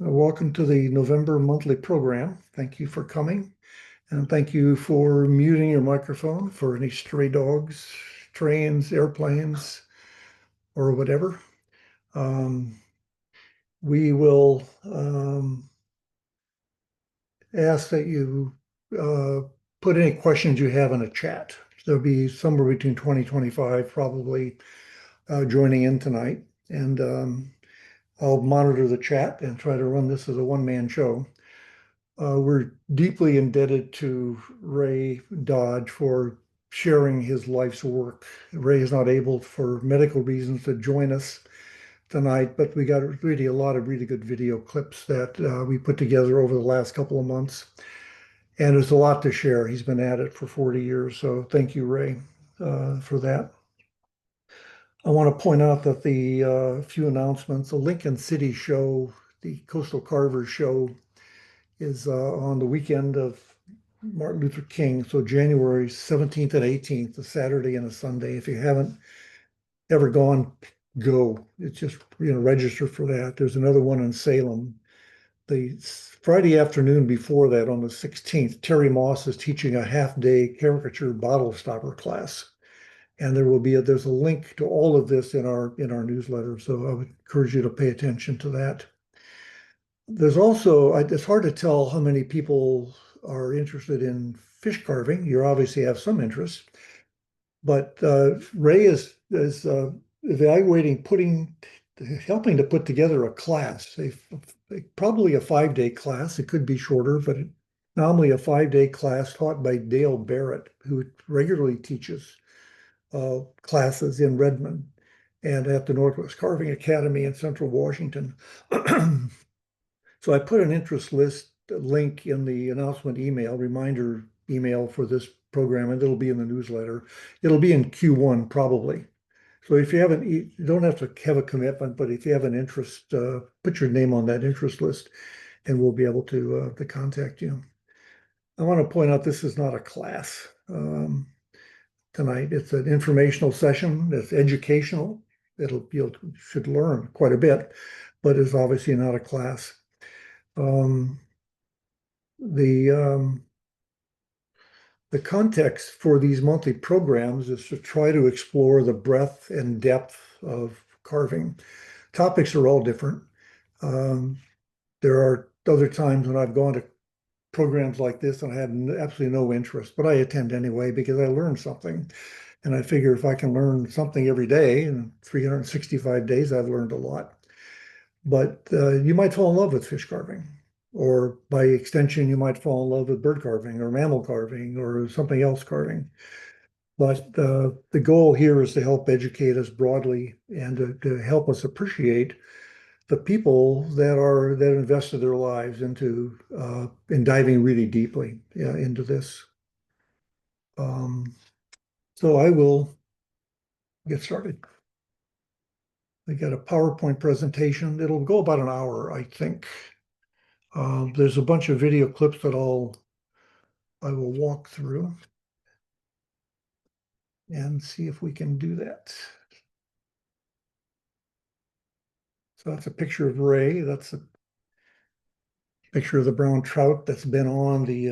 Welcome to the November monthly program. Thank you for coming, and thank you for muting your microphone for any stray dogs, trains, airplanes, or whatever. Um, we will ask that you uh, put any questions you have in a chat. There'll be somewhere between 20 25 probably joining in tonight, and I'll monitor the chat and try to run this as a one-man show. We're deeply indebted to Ray Dodge for sharing his life's work. Ray is not able, for medical reasons, to join us tonight, but we got really a lot of really good video clips that we put together over the last couple of months. And there's a lot to share. He's been at it for 40 years. So thank you, Ray, for that. I want to point out that the few announcements, the Lincoln City show, the Coastal Carvers show, is on the weekend of Martin Luther King. So January 17th and 18th, a Saturday and a Sunday. If you haven't ever gone, go. It's just, register for that. There's another one in Salem. The Friday afternoon before that, on the 16th, Terry Moss is teaching a half-day caricature bottle stopper class. And there's a link to all of this in our newsletter. So I would encourage you to pay attention to that. There's also, it's hard to tell how many people are interested in fish carving. You obviously have some interest, but Ray is evaluating helping to put together a class, probably a 5-day class. It could be shorter, but normally a 5-day class taught by Dale Barrett, who regularly teaches classes in Redmond and at the Northwest Carving Academy in Central Washington. So I put an interest list link in the announcement email, reminder email for this program, and it'll be in the newsletter. It'll be in Q1 probably. So if you haven't, you don't have to have a commitment, but if you have an interest, put your name on that interest list, and we'll be able to contact you. I want to point out this is not a class tonight. It's an informational session. It's educational. You should learn quite a bit, but it's obviously not a class. Um, the the context for these monthly programs is to try to explore the breadth and depth of carving. Topics are all different. Um, there are other times when I've gone to programs like this and I had absolutely no interest, but I attend anyway because I learned something. And I figure if I can learn something every day, in 365 days, I've learned a lot. But you might fall in love with fish carving, or by extension, you might fall in love with bird carving or mammal carving or something else carving. But the goal here is to help educate us broadly and to help us appreciate the people that invested their lives in diving really deeply into this. Um, so I will get started. I got a PowerPoint presentation. It'll go about an hour, I think. There's a bunch of video clips that I will walk through and see if we can do that. So that's a picture of Ray. That's a picture of the brown trout that's been on the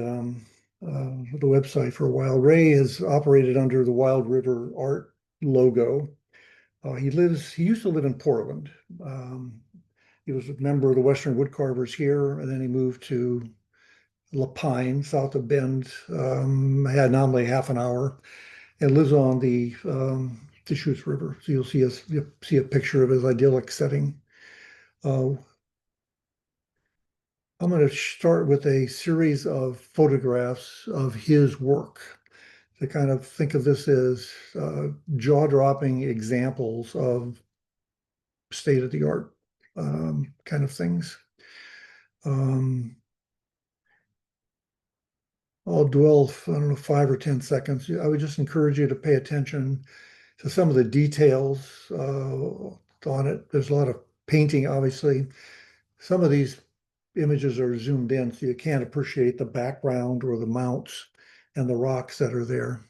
website for a while. Ray has operated under the Wild River Art logo. He used to live in Portland. He was a member of the Western Woodcarvers here, and then he moved to Lapine, south of Bend. Had normally half an hour, and lives on the Deschutes River. So you'll see a picture of his idyllic setting. I'm going to start with a series of photographs of his work to kind of think of this as jaw-dropping examples of state-of-the-art kind of things. I'll dwell, I don't know, 5 or 10 seconds. I would just encourage you to pay attention to some of the details on it. There's a lot of painting, obviously. Some of these images are zoomed in, so you can't appreciate the background or the mounts and the rocks that are there.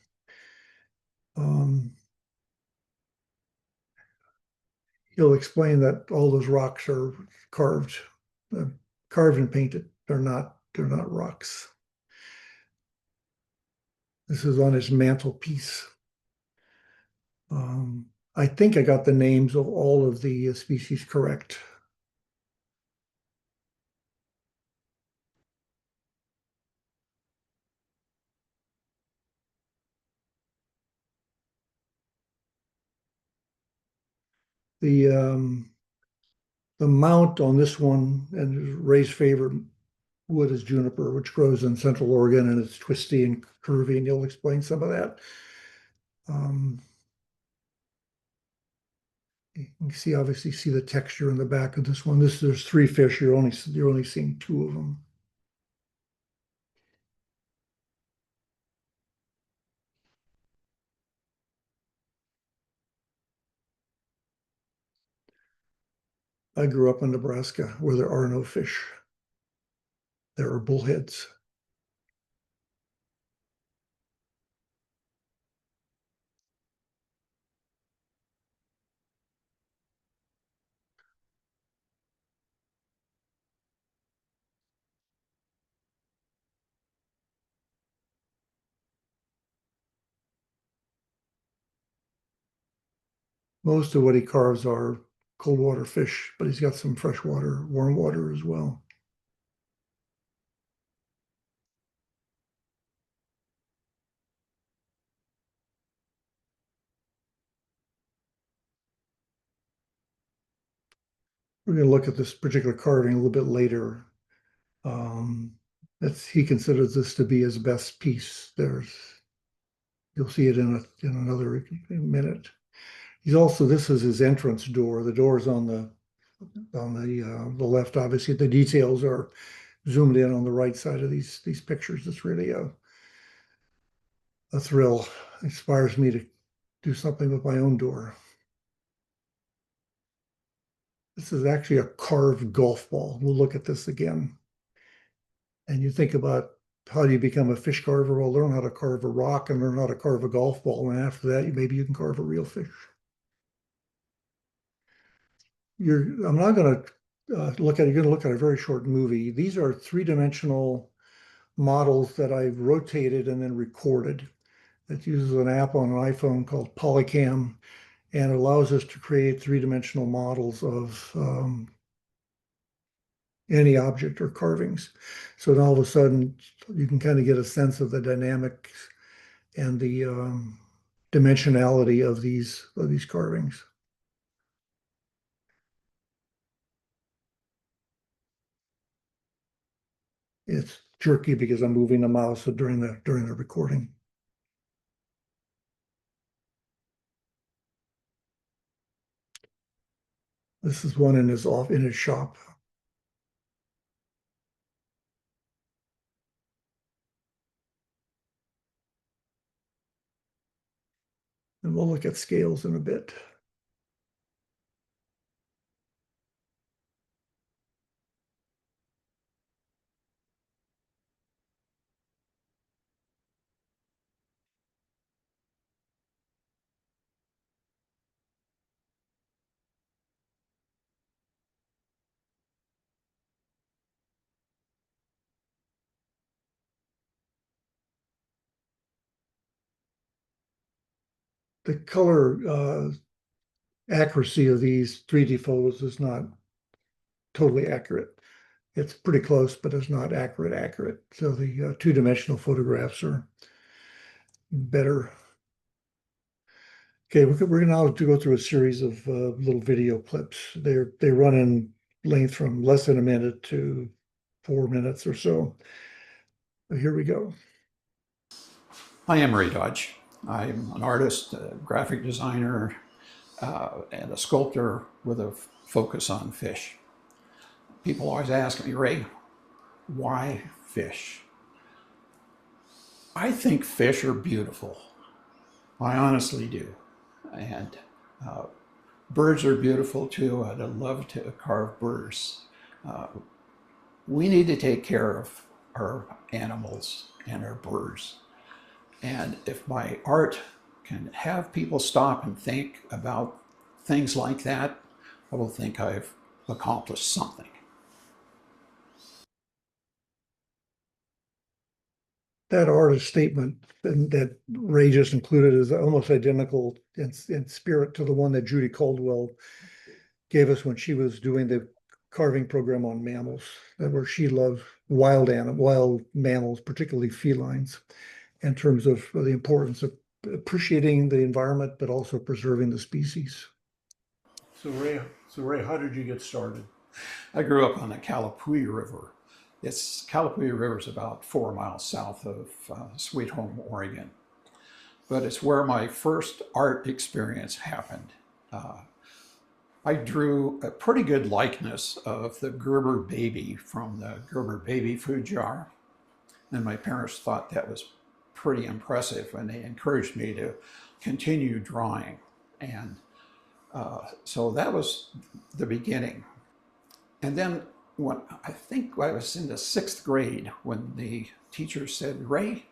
He'll explain that all those rocks are carved carved and painted. They're not rocks. This is on his mantelpiece. I think I got the names of all of the species correct. The mount on this one and Ray's favorite wood is juniper, which grows in Central Oregon, and it's twisty and curvy, and he'll explain some of that. Um, you can see, obviously see the texture in the back of this one. There's three fish. You're only seeing two of them. I grew up in Nebraska where there are no fish. There are bullheads. Most of what he carves are cold water fish, but he's got some freshwater, warm water as well. We're going to look at this particular carving a little bit later. He considers this to be his best piece. You'll see it in another minute. This is his entrance door. The door's on the left. Obviously, the details are zoomed in on the right side of these pictures. It's really a thrill. It inspires me to do something with my own door. This is actually a carved golf ball. We'll look at this again. And you think about how do you become a fish carver? Well, learn how to carve a rock and learn how to carve a golf ball. And after that, maybe you can carve a real fish. I'm not going to you're going to look at a very short movie. These are three-dimensional models that I've rotated and then recorded. It uses an app on an iPhone called Polycam, and it allows us to create three-dimensional models of any object or carvings. So then all of a sudden, you can kind of get a sense of the dynamics and the dimensionality of these carvings. It's jerky because I'm moving the mouse during the recording. This is one in his shop. And we'll look at scales in a bit. The color accuracy of these 3D photos is not totally accurate. It's pretty close, but it's not accurate. So the two-dimensional photographs are better. Okay, we're going to now to go through a series of little video clips. They run in length from less than a minute to 4 minutes or so. Here we go. I am Ray Dodge. I'm an artist, a graphic designer, and a sculptor with a focus on fish. People always ask me, Ray, why fish? I think fish are beautiful. I honestly do. And birds are beautiful too. I'd love to carve birds. We need to take care of our animals and our birds. And if my art can have people stop and think about things like that, I will think I've accomplished something. that artist statement that Ray just included is almost identical in spirit to the one that Judy Caldwell gave us when she was doing the carving program on mammals, where she loved wild mammals, particularly felines, in terms of the importance of appreciating the environment, but also preserving the species. So Ray, how did you get started? I grew up on the Calapooya River. Calapooya River is about 4 miles south of Sweet Home, Oregon. But it's where my first art experience happened. I drew a pretty good likeness of the Gerber baby from the Gerber baby food jar. And my parents thought that was pretty impressive, and they encouraged me to continue drawing. And so that was the beginning. And then I think I was in the 6th grade when the teacher said, Ray,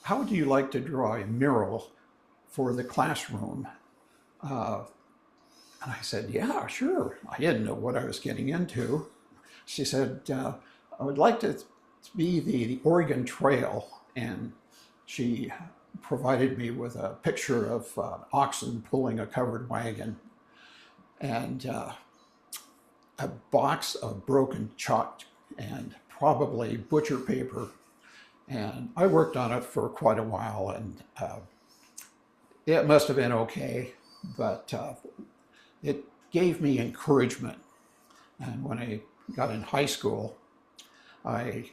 how would you like to draw a mural for the classroom? And I said, yeah, sure. I didn't know what I was getting into. She said, I would like to be the Oregon Trail. And she provided me with a picture of oxen pulling a covered wagon and a box of broken chalk and probably butcher paper. And I worked on it for quite a while, and it must have been okay, but it gave me encouragement. And when I got in high school, I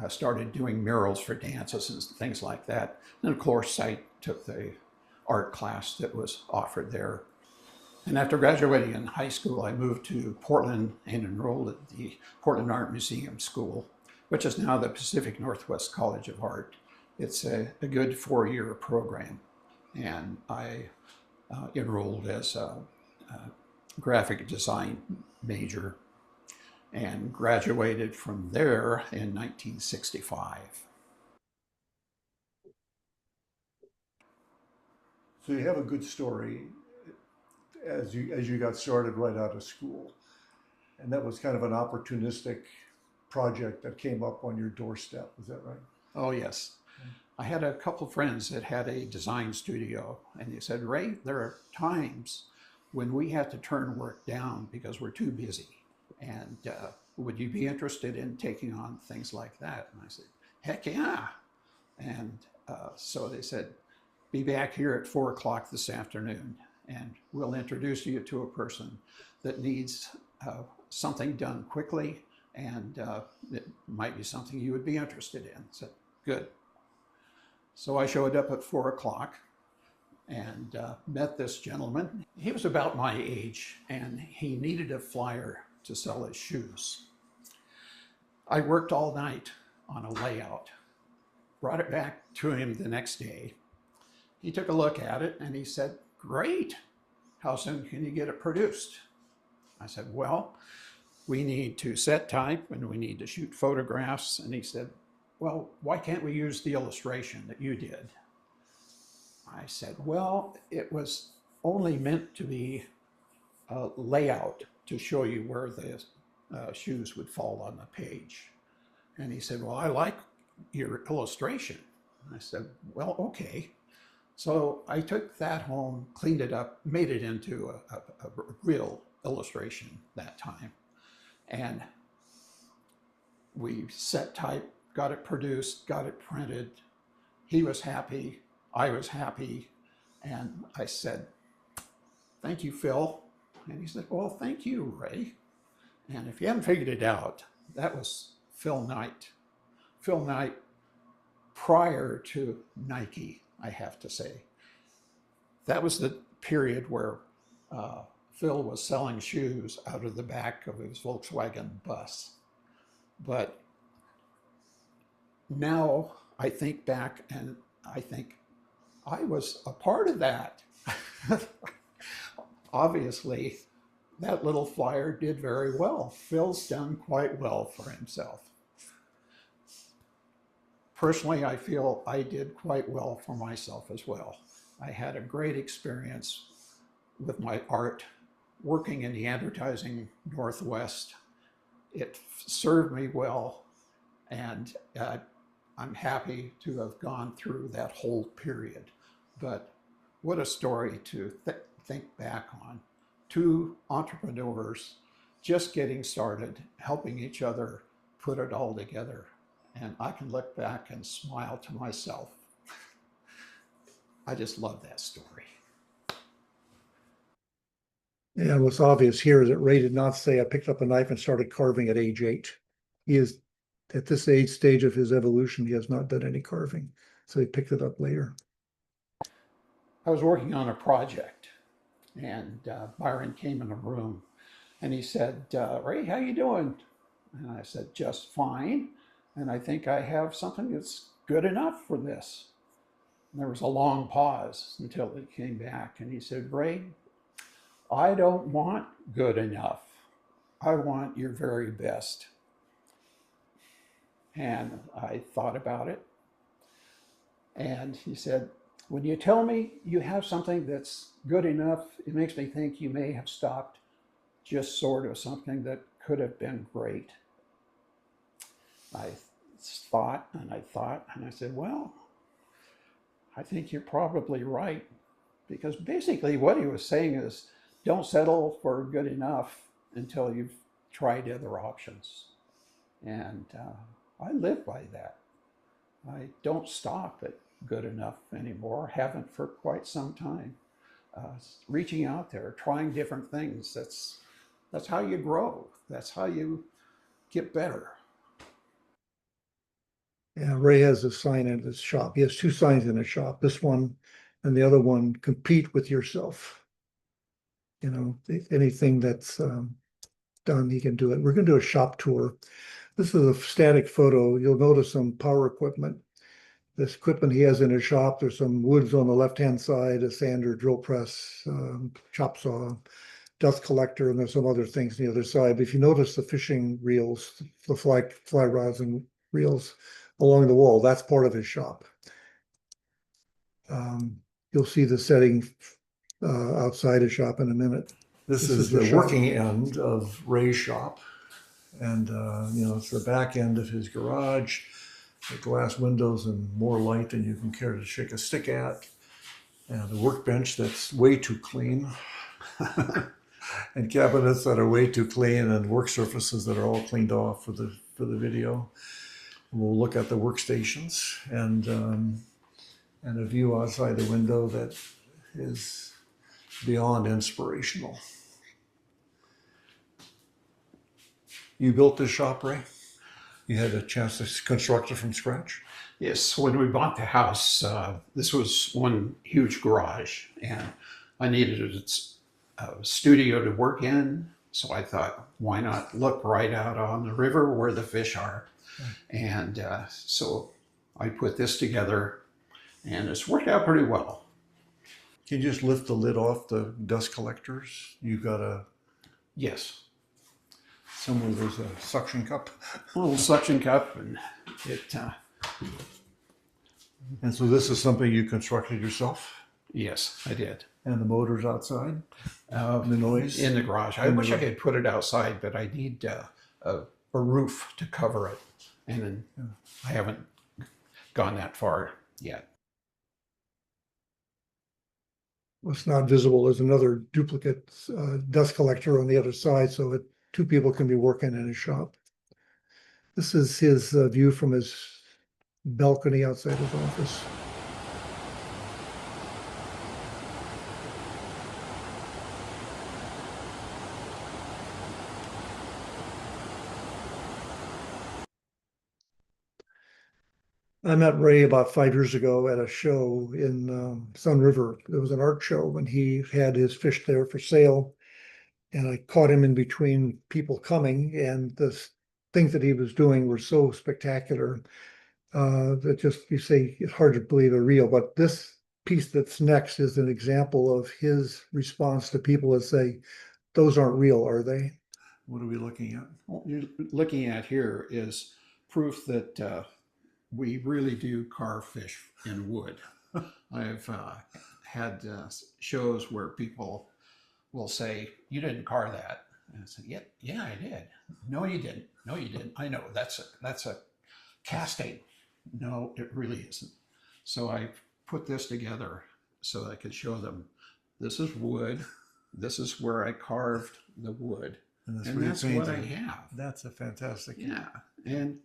started doing murals for dances and things like that. And of course, I took the art class that was offered there. And after graduating in high school, I moved to Portland and enrolled at the Portland Art Museum School, which is now the Pacific Northwest College of Art. It's a good 4-year program. And I enrolled as a graphic design major and graduated from there in 1965. So you have a good story as you got started right out of school, and that was kind of an opportunistic project that came up on your doorstep. Is that right? Oh, yes. I had a couple friends that had a design studio, and they said, Ray, there are times when we have to turn work down because we're too busy. And would you be interested in taking on things like that? And I said, heck yeah. And so they said, be back here at 4 o'clock this afternoon, and we'll introduce you to a person that needs something done quickly, and it might be something you would be interested in. I said, good. So I showed up at 4 o'clock and met this gentleman. He was about my age, and he needed a flyer to sell his shoes. I worked all night on a layout, brought it back to him the next day. He took a look at it and he said, great, how soon can you get it produced? I said, well, we need to set type and we need to shoot photographs. And he said, well, why can't we use the illustration that you did? I said, well, it was only meant to be a layout to show you where the shoes would fall on the page. And he said, well, I like your illustration. And I said, well, okay. So I took that home, cleaned it up, made it into a real illustration that time. And we set type, got it produced, got it printed. He was happy, I was happy. And I said, thank you, Phil. And he said, well, thank you, Ray. And if you haven't figured it out, that was Phil Knight. Phil Knight prior to Nike, I have to say. That was the period where Phil was selling shoes out of the back of his Volkswagen bus. But now I think back and I think I was a part of that. Obviously, that little flyer did very well. Phil's done quite well for himself. Personally, I feel I did quite well for myself as well. I had a great experience with my art working in the advertising Northwest. It served me well, and I'm happy to have gone through that whole period. But what a story to think back on. Two entrepreneurs just getting started, helping each other put it all together. And I can look back and smile to myself. I just love that story. And what's obvious here is that Ray did not say, I picked up a knife and started carving at age 8. He is at this age stage of his evolution, he has not done any carving. So he picked it up later. I was working on a project, and Byron came in the room, and he said, Ray, how you doing? And I said, just fine. And I think I have something that's good enough for this. And there was a long pause until he came back, and he said, Ray, I don't want good enough. I want your very best. And I thought about it. And he said, when you tell me you have something that's good enough, it makes me think you may have stopped just sort of something that could have been great. I thought and I thought, and I said, well, I think you're probably right. Because basically what he was saying is, don't settle for good enough until you've tried other options. And I live by that. I don't stop at good enough anymore, haven't for quite some time. Reaching out there, trying different things, that's how you grow. That's how you get better. Yeah, Ray has a sign in his shop. He has 2 signs in his shop. This one and the other one, compete with yourself. You know, anything that's done, he can do it. We're going to do a shop tour. This is a static photo. You'll notice some power equipment. This equipment he has in his shop, there's some woods on the left-hand side, a sander, drill press, chop saw, dust collector, and there's some other things on the other side. But if you notice the fishing reels, the fly rods and reels along the wall, that's part of his shop. You'll see the setting outside his shop in a minute. This is the working end of Ray's shop. And, it's the back end of his garage, the glass windows and more light than you can care to shake a stick at. And a workbench that's way too clean. And cabinets that are way too clean, and work surfaces that are all cleaned off for the video. We'll look at the workstations and a view outside the window that is beyond inspirational. You built this shop, Ray? You had a chance to construct it from scratch? Yes, when we bought the house, this was one huge garage, and I needed a studio to work in. So I thought, why not look right out on the river where the fish are? And so I put this together, and it's worked out pretty well. Can you just lift the lid off the dust collectors? You've got a... Yes. Somewhere there's a suction cup. A little suction cup, and it... And so this is something you constructed yourself? Yes, I did. And the motor's outside? The noise? In the garage. I wish I could put it outside, but I need a roof to cover it. And then I haven't gone that far yet. What's not visible is another duplicate dust collector on the other side, so that 2 people can be working in his shop. This is his view from his balcony outside his office. I met Ray about 5 years ago at a show in Sun River. There was an art show, and he had his fish there for sale. And I caught him in between people coming, and the things that he was doing were so spectacular that just, you say, it's hard to believe they're real. But this piece that's next is an example of his response to people that say, those aren't real, are they? What are we looking at? What you're looking at here is proof that we really do carve fish in wood. I've had shows where people will say, you didn't carve that. And I say, yeah, I did. No, you didn't. No, you didn't. I know, that's a casting. No, it really isn't. So I put this together so I could show them this is wood. This is where I carved the wood. And that's And where you that's what I painted. have. That's a fantastic. Yeah. And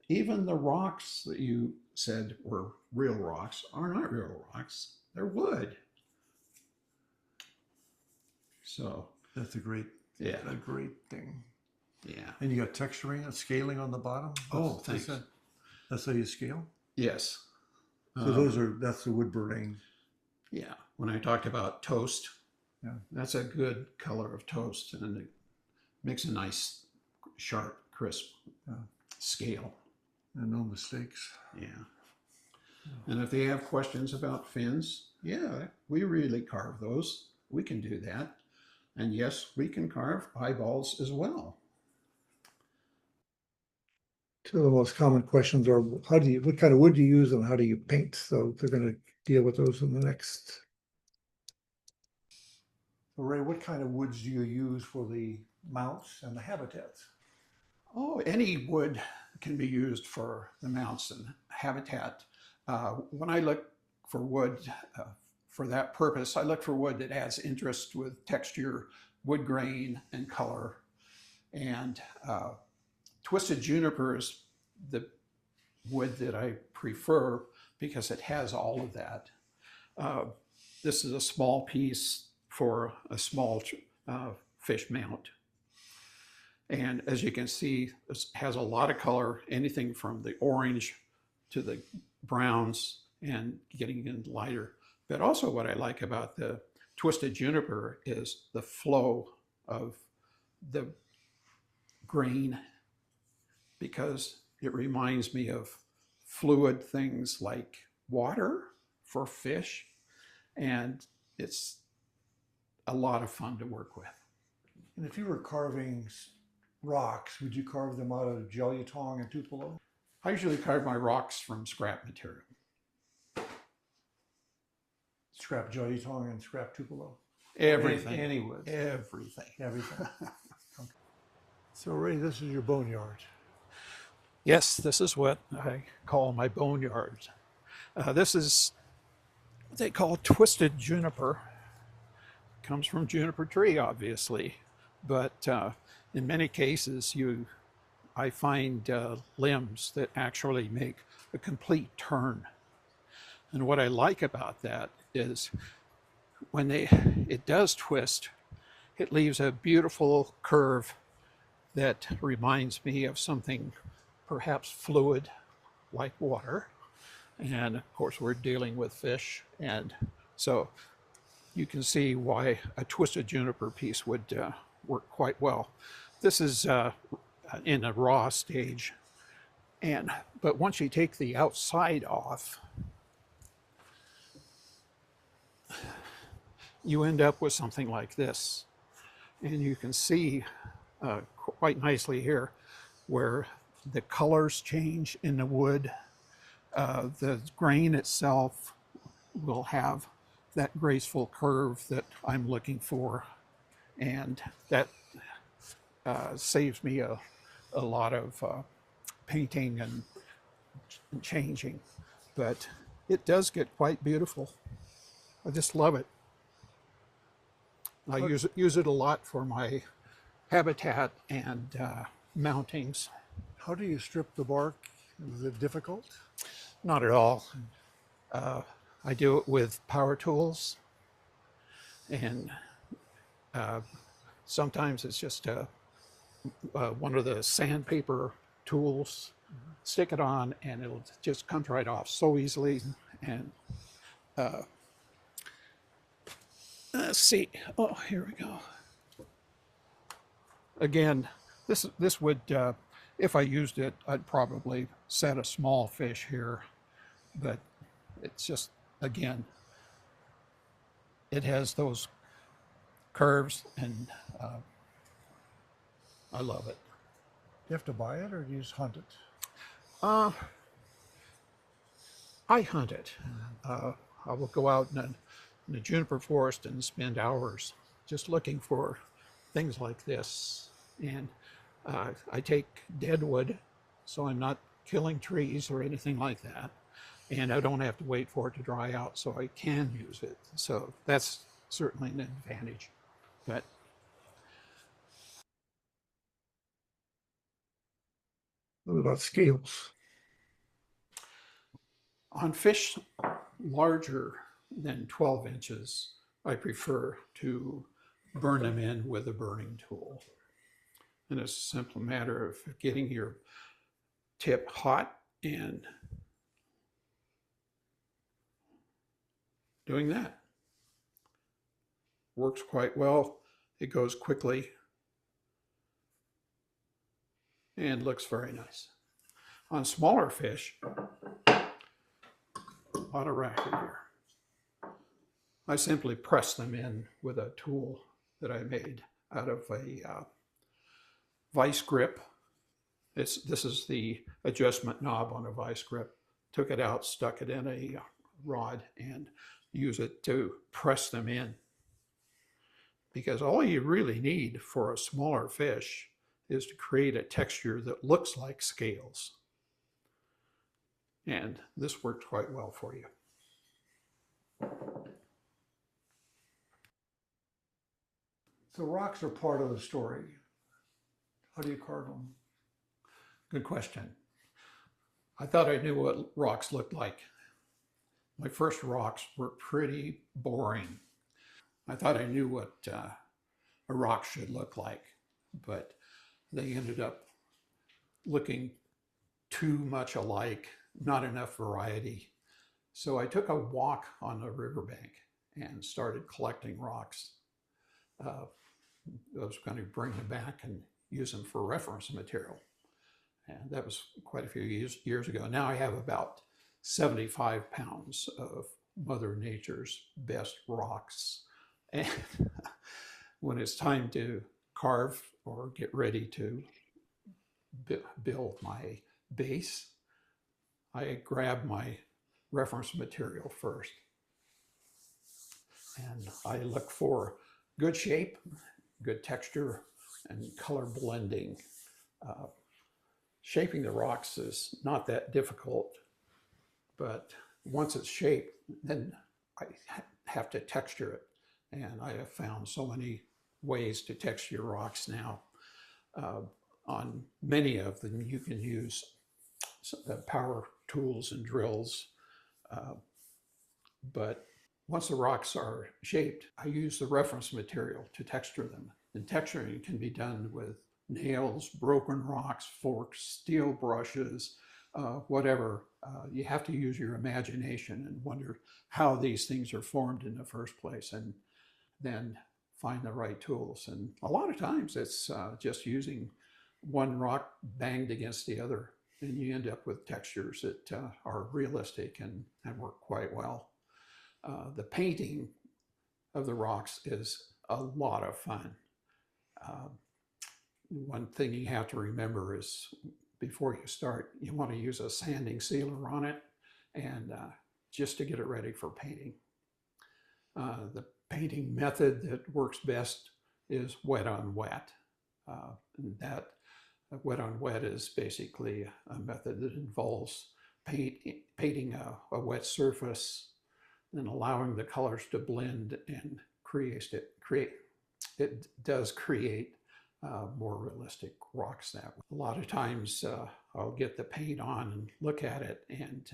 even the rocks that you said were real rocks are not real rocks. They're wood. So That's a great, yeah. a great thing. Yeah. And you got texturing and scaling on the bottom. Oh, That's- thanks. That's how you scale. Yes. So that's the wood burning. Yeah. When I talked about toast, Yeah. that's a good color of toast, and it makes a nice, sharp, crisp scale. And no mistakes. Yeah. And if they have questions about fins, yeah, we really carve those. We can do that. And yes, we can carve eyeballs as well. Two of the most common questions are what kind of wood do you use and how do you paint? So they're going to deal with those in the next. So Ray, what kind of woods do you use for the mounts and the habitats? Oh, any wood can be used for the mounts and habitat. When I look for wood for that purpose, I look for wood that adds interest with texture, wood grain, and color. And twisted juniper is the wood that I prefer because it has all of that. This is a small piece for a small fish mount. And as you can see, it has a lot of color, anything from the orange to the browns and getting in lighter. But also what I like about the twisted juniper is the flow of the grain, because it reminds me of fluid things like water for fish, and it's a lot of fun to work with. And if you were carving rocks, would you carve them out of Jellytong and Tupelo? I usually carve my rocks from scrap material. Scrap Jellytong and scrap Tupelo? Everything. Any wood? Everything. Everything. Okay. So Ray, this is your boneyard. Yes, this is what I call my boneyard. This is what they call twisted juniper. Comes from juniper tree, obviously, but in many cases, I find limbs that actually make a complete turn. And what I like about that is when it does twist, it leaves a beautiful curve that reminds me of something perhaps fluid like water. And of course, we're dealing with fish. And so you can see why a twisted juniper piece would work quite well. This is in a raw stage. But once you take the outside off, you end up with something like this. And you can see quite nicely here where the colors change in the wood. The grain itself will have that graceful curve that I'm looking for. And that saves me a lot of painting and changing. But it does get quite beautiful. I just love it. I use it a lot for my habitat and mountings. How do you strip the bark? Is it difficult? Not at all. I do it with power tools, and sometimes it's just one of the sandpaper tools. Stick it on, and it'll just come right off so easily. And let's see. Oh, here we go. Again, this would, if I used it, I'd probably set a small fish here, but it's just, again, it has those curves, and I love it. Do you have to buy it or do you just hunt it? I hunt it. I will go out in the juniper forest and spend hours just looking for things like this. And I take dead wood, so I'm not killing trees or anything like that. And I don't have to wait for it to dry out, so I can use it. So that's certainly an advantage. But What about scales? on fish larger than 12 inches, I prefer to burn them in with a burning tool. And it's a simple matter of getting your tip hot and doing that. Works quite well. It goes quickly and looks very nice. On smaller fish, a lot of racket here. I simply press them in with a tool that I made out of a vice grip. This is the adjustment knob on a vice grip. Took it out, stuck it in a rod, and use it to press them in. Because all you really need for a smaller fish is to create a texture that looks like scales. And this worked quite well for you. So rocks are part of the story. How do you carve them? Good question. I thought I knew what rocks looked like. My first rocks were pretty boring. I thought I knew what a rock should look like, but they ended up looking too much alike, not enough variety. So I took a walk on the riverbank and started collecting rocks. I was going to bring them back and use them for reference material. And that was quite a few years ago. Now I have about 75 pounds of Mother Nature's best rocks. And when it's time to carve or get ready to build my base, I grab my reference material first. And I look for good shape, good texture, and color blending. Shaping the rocks is not that difficult, but once it's shaped, then I have to texture it. And I have found so many ways to texture rocks now. On many of them, you can use power tools and drills. But once the rocks are shaped, I use the reference material to texture them. And texturing can be done with nails, broken rocks, forks, steel brushes, whatever. You have to use your imagination and wonder how these things are formed in the first place, and then find the right tools. And a lot of times it's just using one rock banged against the other, and you end up with textures that are realistic and work quite well. The painting of the rocks is a lot of fun. One thing you have to remember is before you start, you want to use a sanding sealer on it, and just to get it ready for painting. The painting method that works best is wet on wet. That wet on wet is basically a method that involves painting a wet surface and allowing the colors to blend, and it does create more realistic rocks that way. A lot of times I'll get the paint on and look at it and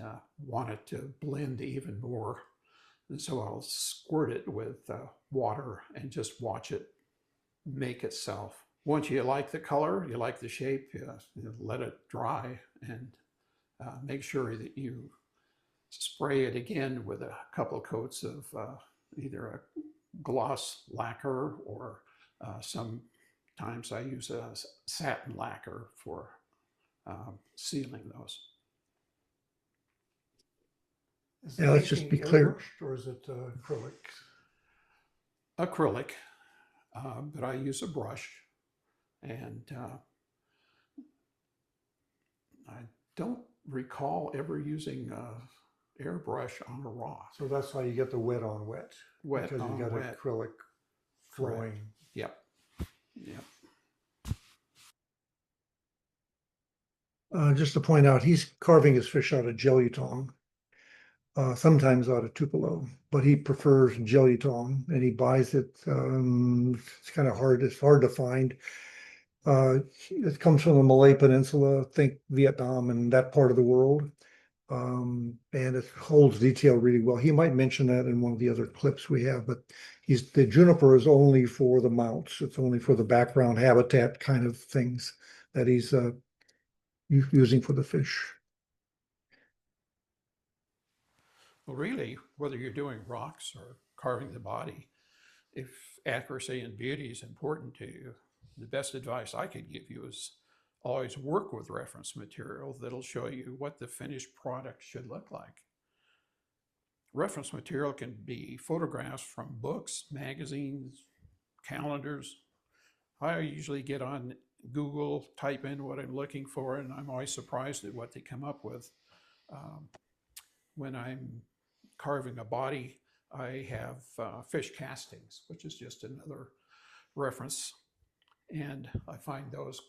want it to blend even more. And so I'll squirt it with water and just watch it make itself. Once you like the color, you like the shape, you let it dry, and make sure that you spray it again with a couple of coats of either a gloss lacquer, or sometimes I use a satin lacquer for sealing those. Is Yeah, let's just be painting clear. airbrushed, or is it acrylic? Acrylic, but I use a brush, and I don't recall ever using airbrush on a rock. So that's how you get the wet on wet. Wet because on you got wet. acrylic flowing. Yep. Yep. Just to point out, he's carving his fish out of jelly tong, sometimes out of Tupelo, but he prefers jelly tong and he buys it. It's kind of hard. It's hard to find. It comes from the Malay Peninsula, think Vietnam and that part of the world. And it holds detail really well. He might mention that in one of the other clips we have, but the juniper is only for the mounts. It's only for the background habitat kind of things that he's using for the fish. Well, really, whether you're doing rocks or carving the body, if accuracy and beauty is important to you, the best advice I could give you is always work with reference material that'll show you what the finished product should look like. Reference material can be photographs from books, magazines, calendars. I usually get on Google, type in what I'm looking for, and I'm always surprised at what they come up with. When I'm carving a body, I have fish castings, which is just another reference, and I find those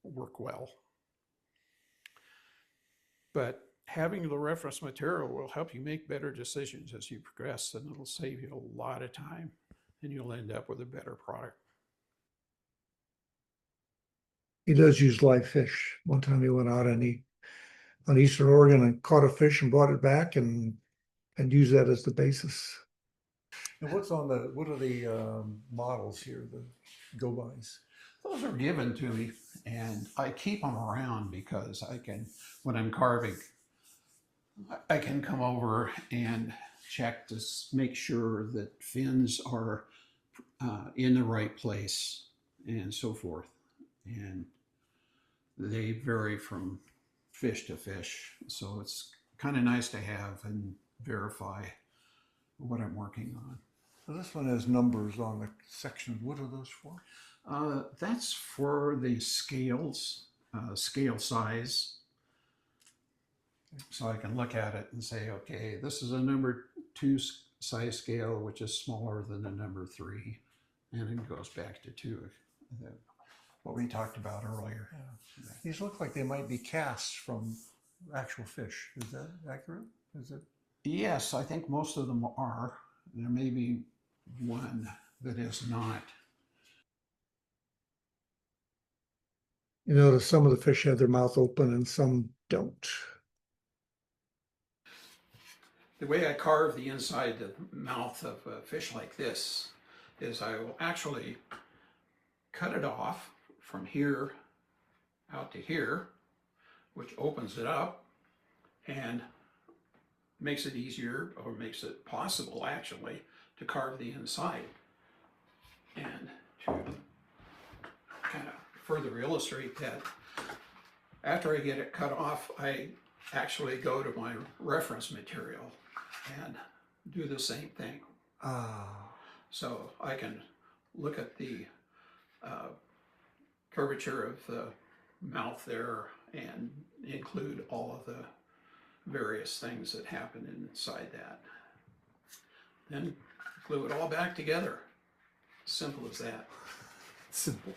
work well. But having the reference material will help you make better decisions as you progress, and it'll save you a lot of time, and you'll end up with a better product. He does use live fish. One time he went out on Eastern Oregon and caught a fish and brought it back and used that as the basis. And what are the models here, the go-bys? Those are given to me, and I keep them around because I can, when I'm carving, I can come over and check to make sure that fins are in the right place and so forth. And they vary from fish to fish, so it's kind of nice to have and verify what I'm working on. So this one has numbers on the section. What are those for? That's for the scales, scale size. So I can look at it and say, okay, this is a number 2 size scale, which is smaller than a number 3. And it goes back to 2, what we talked about earlier. Yeah. These look like they might be casts from actual fish. Is that accurate? Is it? Yes, I think most of them are. There may be one that is not. You notice some of the fish have their mouth open and some don't. The way I carve the inside the mouth of a fish like this is I will actually cut it off from here out to here, which opens it up and makes it easier, or makes it possible actually, to carve the inside. And to kind of further illustrate that, after I get it cut off, I actually go to my reference material and do the same thing. So I can look at the curvature of the mouth there and include all of the various things that happen inside that. Then glue it all back together. Simple as that. Simple.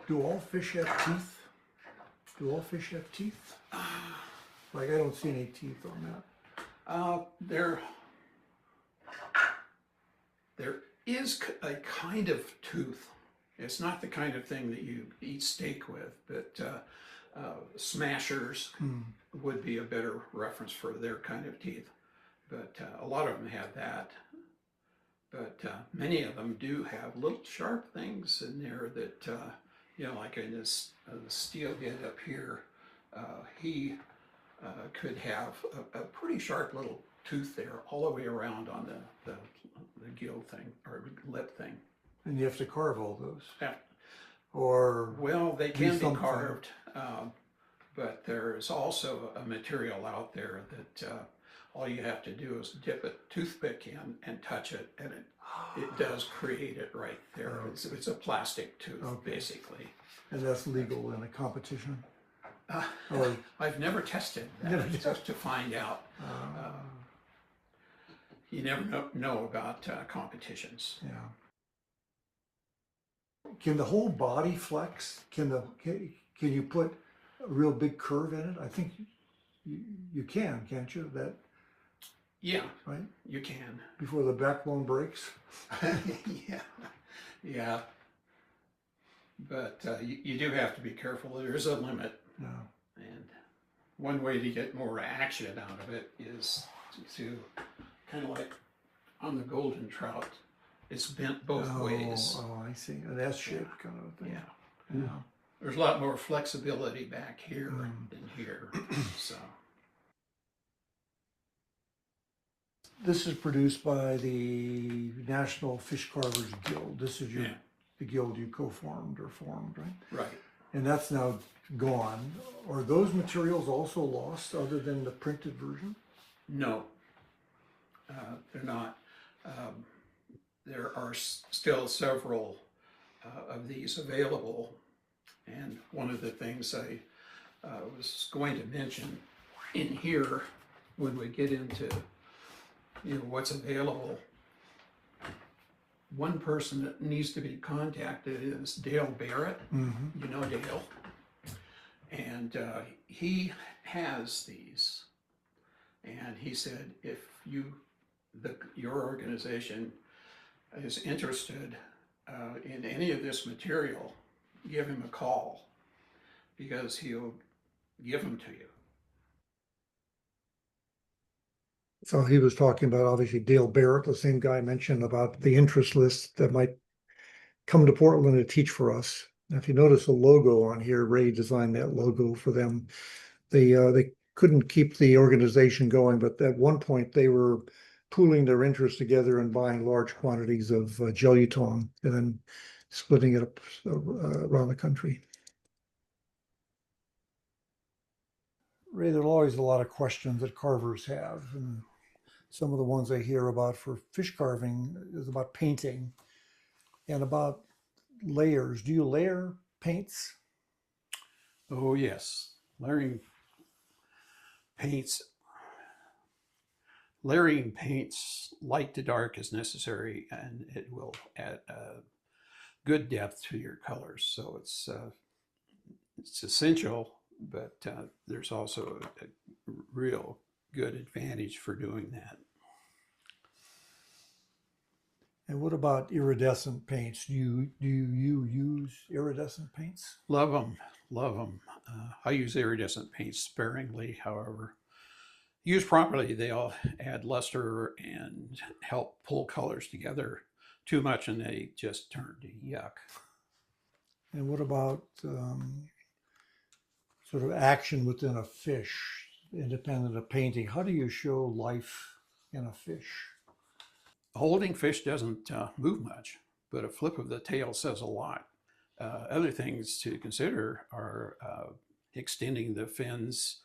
Do all fish have teeth? Do all fish have teeth? Like, I don't see any teeth on that. There is a kind of tooth. It's not the kind of thing that you eat steak with, but smashers would be a better reference for their kind of teeth. But a lot of them have that. But many of them do have little sharp things in there that, you know, like in this steelhead up here, he could have a pretty sharp little tooth there all the way around on the gill thing or lip thing. And you have to carve all those. Yeah. Or well, they can be something. carved, but there's also a material out there that all you have to do is dip a toothpick in and touch it, and it does create it right there. Okay. It's a plastic tooth, Okay. basically. And that's legal in a competition? I've never tested that just to find out. You never know about competitions. Yeah. Can the whole body flex? can you put a real big curve in it? I think you can, can't you? That, Yeah, right? you can. Before the backbone breaks? Yeah, yeah. But you do have to be careful. There's a limit. Yeah. And one way to get more action out of it is to kind of like on the golden trout, it's bent both ways. Oh, I see. An S shape kind of a thing. Yeah. Yeah. There's a lot more flexibility back here than here. So This is produced by the National Fish Carvers Guild. This is yeah, the guild you co-formed or formed, right? right. And that's now gone. Are those materials also lost other than the printed version? No, they're not. There are still several of these available. And one of the things I was going to mention in here when we get into what's available, one person that needs to be contacted is Dale Barrett. Mm-hmm. You know Dale. And he has these. And he said, if your organization is interested in any of this material, give him a call because he'll give them to you. So he was talking about obviously Dale Barrett, the same guy I mentioned about the interest list that might come to Portland to teach for us. Now, if you notice the logo on here, Ray designed that logo for them. They couldn't keep the organization going, but at one point they were pooling their interests together and buying large quantities of jelutong and then splitting it up around the country. Ray, there's always a lot of questions that carvers have, and some of the ones I hear about for fish carving is about painting and about layers. Do you layer paints? Oh yes, layering paints light to dark is necessary, and it will add good depth to your colors. So it's essential, but there's also a real good advantage for doing that. And what about iridescent paints? Do you use iridescent paints? Love them, love them. I use iridescent paints sparingly, however. Used properly, they'll add luster and help pull colors together. Too much and they just turn to yuck. And what about sort of action within a fish, independent of painting? How do you show life in a fish? Holding fish doesn't move much, but a flip of the tail says a lot. Other things to consider are extending the fins.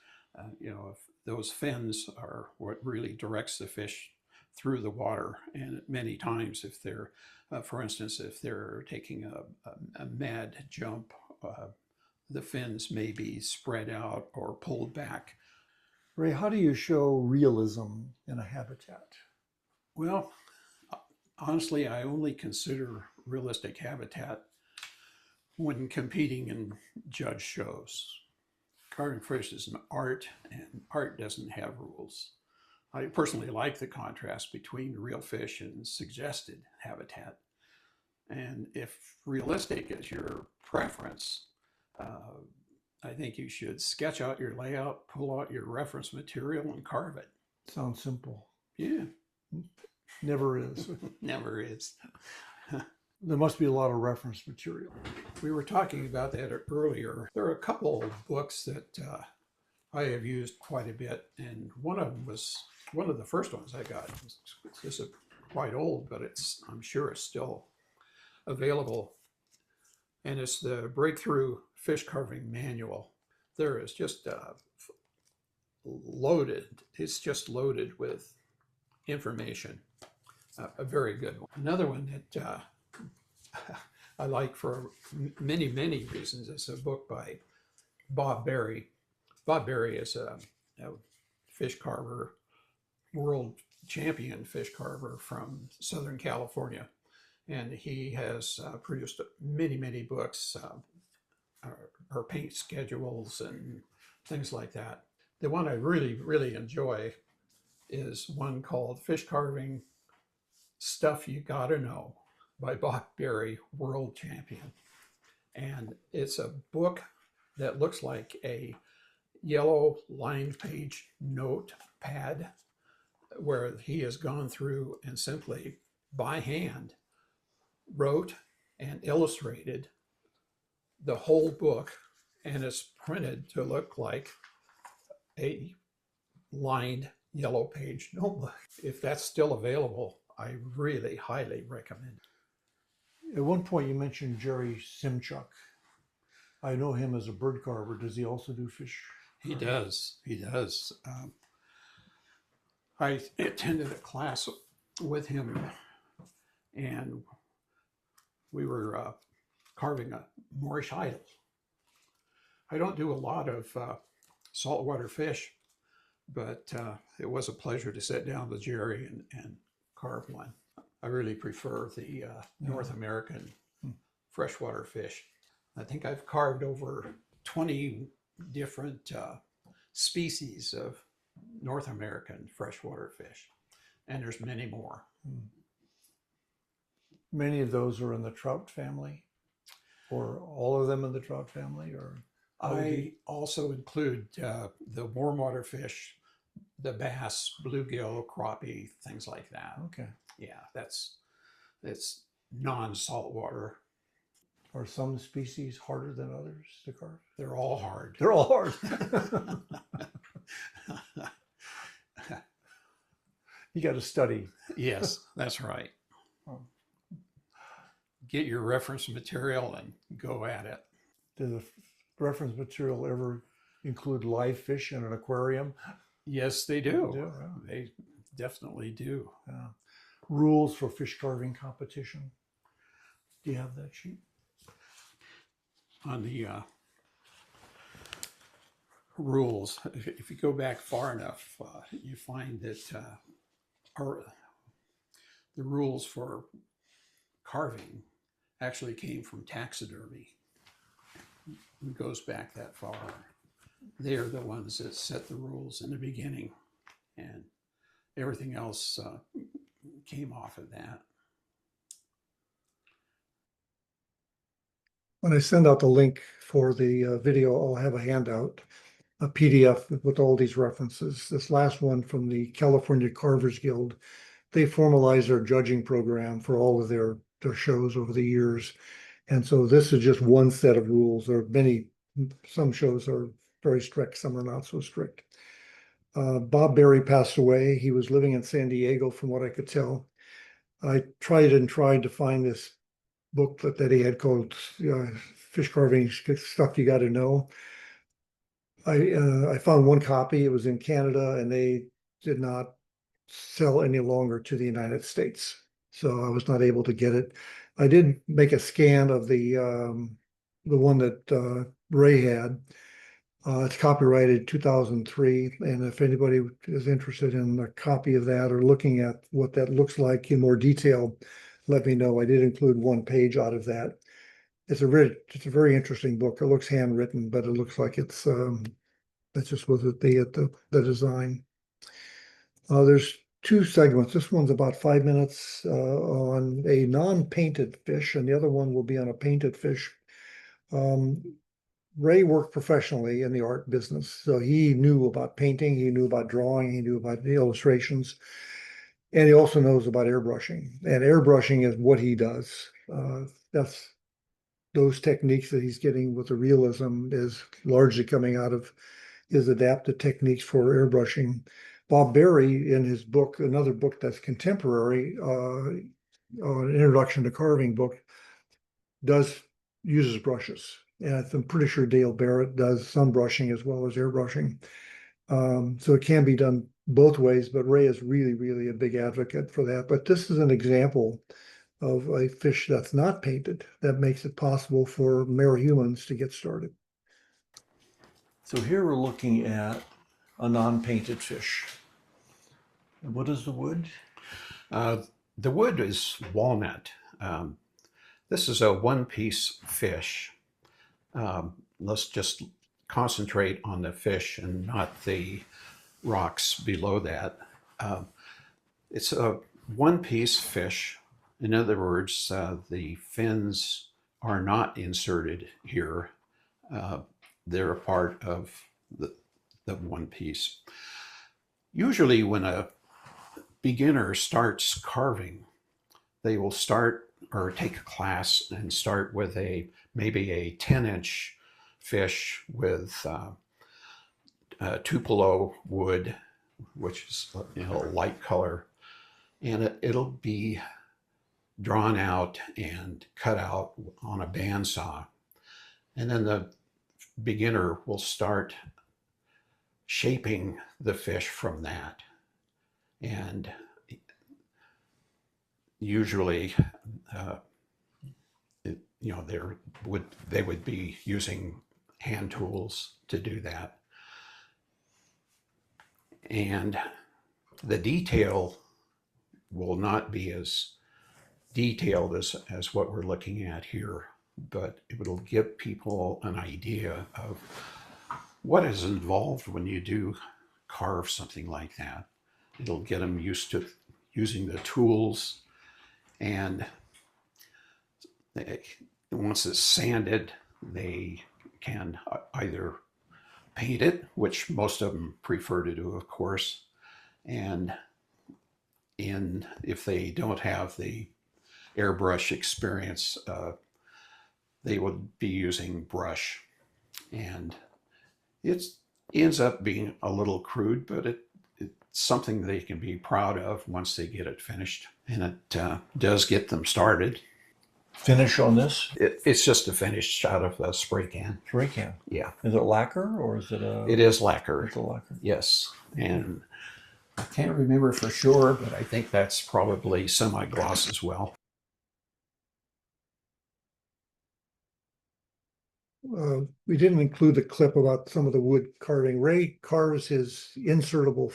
If those fins are what really directs the fish through the water. And many times if they're, for instance, if they're taking a mad jump, the fins may be spread out or pulled back. Ray, how do you show realism in a habitat? Well, honestly, I only consider realistic habitat when competing in judge shows. Carving fish is an art, and art doesn't have rules. I personally like the contrast between real fish and suggested habitat. And if realistic is your preference, I think you should sketch out your layout, pull out your reference material, and carve it. Sounds simple. Yeah. Never is. Never is. There must be a lot of reference material. We were talking about that earlier. There are a couple of books that I have used quite a bit, and one of them was one of the first ones I got. This is quite old, but I'm sure it's still available. And it's the Breakthrough Fish Carving Manual. There is just loaded. It's just loaded with information. A very good one. Another one that I like for many, many reasons is a book by Bob Berry. Bob Berry is a fish carver, world champion fish carver from Southern California. And he has produced many, many books our paint schedules and things like that. The one I really enjoy is one called Fish Carving Stuff You Gotta Know by Bob Berry, world champion. And it's a book that looks like a yellow lined page notepad where he has gone through and simply by hand wrote and illustrated the whole book, and it's printed to look like a lined yellow page notebook. If that's still available, I really highly recommend it. At one point, you mentioned Jerry Simchuk. I know him as a bird carver. Does he also do fish? He does. He does. I attended a class with him, and we were carving a Moorish idol. I don't do a lot of saltwater fish, but it was a pleasure to sit down with Jerry and carve one. I really prefer the North American freshwater fish. I think I've carved over 20 different species of North American freshwater fish, and there's many more. Many of those are in the trout family, or all of them in the trout family, or I also include the warm water fish, the bass, bluegill, crappie, things like that. okay. Yeah, it's non-saltwater. Are some species harder than others to carve? They're all hard. They're all hard. You got to study. Yes, that's right. Oh. Get your reference material and go at it. Does the reference material ever include live fish in an aquarium? Yes, they do. They do, yeah. They definitely do. Rules for fish carving competition. Do you have that sheet? On the rules, if you go back far enough, you find that the rules for carving actually came from taxidermy. It goes back that far. They're the ones that set the rules in the beginning, and everything else came off of that. When I send out the link for the video, I'll have a handout, a PDF with all these references. This last one from the California Carvers Guild, they formalized their judging program for all of their shows over the years. And so this is just one set of rules. There are many, some shows are very strict, some are not so strict. Bob Berry passed away. He was living in San Diego, from what I could tell. I tried to find this book that he had called Fish Carving Stuff You Gotta Know. I found one copy. It was in Canada, and they did not sell any longer to the United States, so I was not able to get it. I did make a scan of the one that Ray had. It's copyrighted 2003, and if anybody is interested in a copy of that or looking at what that looks like in more detail, let me know. I did include one page out of that. It's a very interesting book. It looks handwritten, but it looks like it's that just was the design. There's two segments. This one's about 5 minutes on a non-painted fish, and the other one will be on a painted fish. Ray worked professionally in the art business, so he knew about painting, he knew about drawing, he knew about the illustrations, and he also knows about airbrushing. And airbrushing is what he does. That's those techniques that he's getting with the realism is largely coming out of his adapted techniques for airbrushing. Bob Berry, in his book, another book that's contemporary, an introduction to carving book, uses brushes. And I'm pretty sure Dale Barrett does some brushing as well as airbrushing. So it can be done both ways, but Ray is really a big advocate for that. But this is an example of a fish that's not painted that makes it possible for mere humans to get started. So here we're looking at a non-painted fish. And what is the wood? The wood is walnut. This is a one-piece fish. let's just concentrate on the fish and not the rocks below that. It's a one-piece fish. In other words, the fins are not inserted here. They're a part of the one piece. Usually when a beginner starts carving, they will start or take a class and start with maybe a 10-inch fish with Tupelo wood, which is a light color, and it'll be drawn out and cut out on a bandsaw. And then the beginner will start shaping the fish from that. And usually, they would be using hand tools to do that. And the detail will not be as detailed as what we're looking at here, but it will give people an idea of what is involved when you do carve something like that. It'll get them used to using the tools, and once it's sanded, they can either paint it, which most of them prefer to do, of course, and if they don't have the airbrush experience, they would be using brush. And it ends up being a little crude, but it's something they can be proud of once they get it finished. And it does get them started. Finish on this? It's just a finish out of a spray can. Spray can. Yeah. Is it lacquer or is it a... It is lacquer. It's a lacquer. Yes. And I can't remember for sure, but I think that's probably semi-gloss as well. We didn't include the clip about some of the wood carving. Ray carves his insertable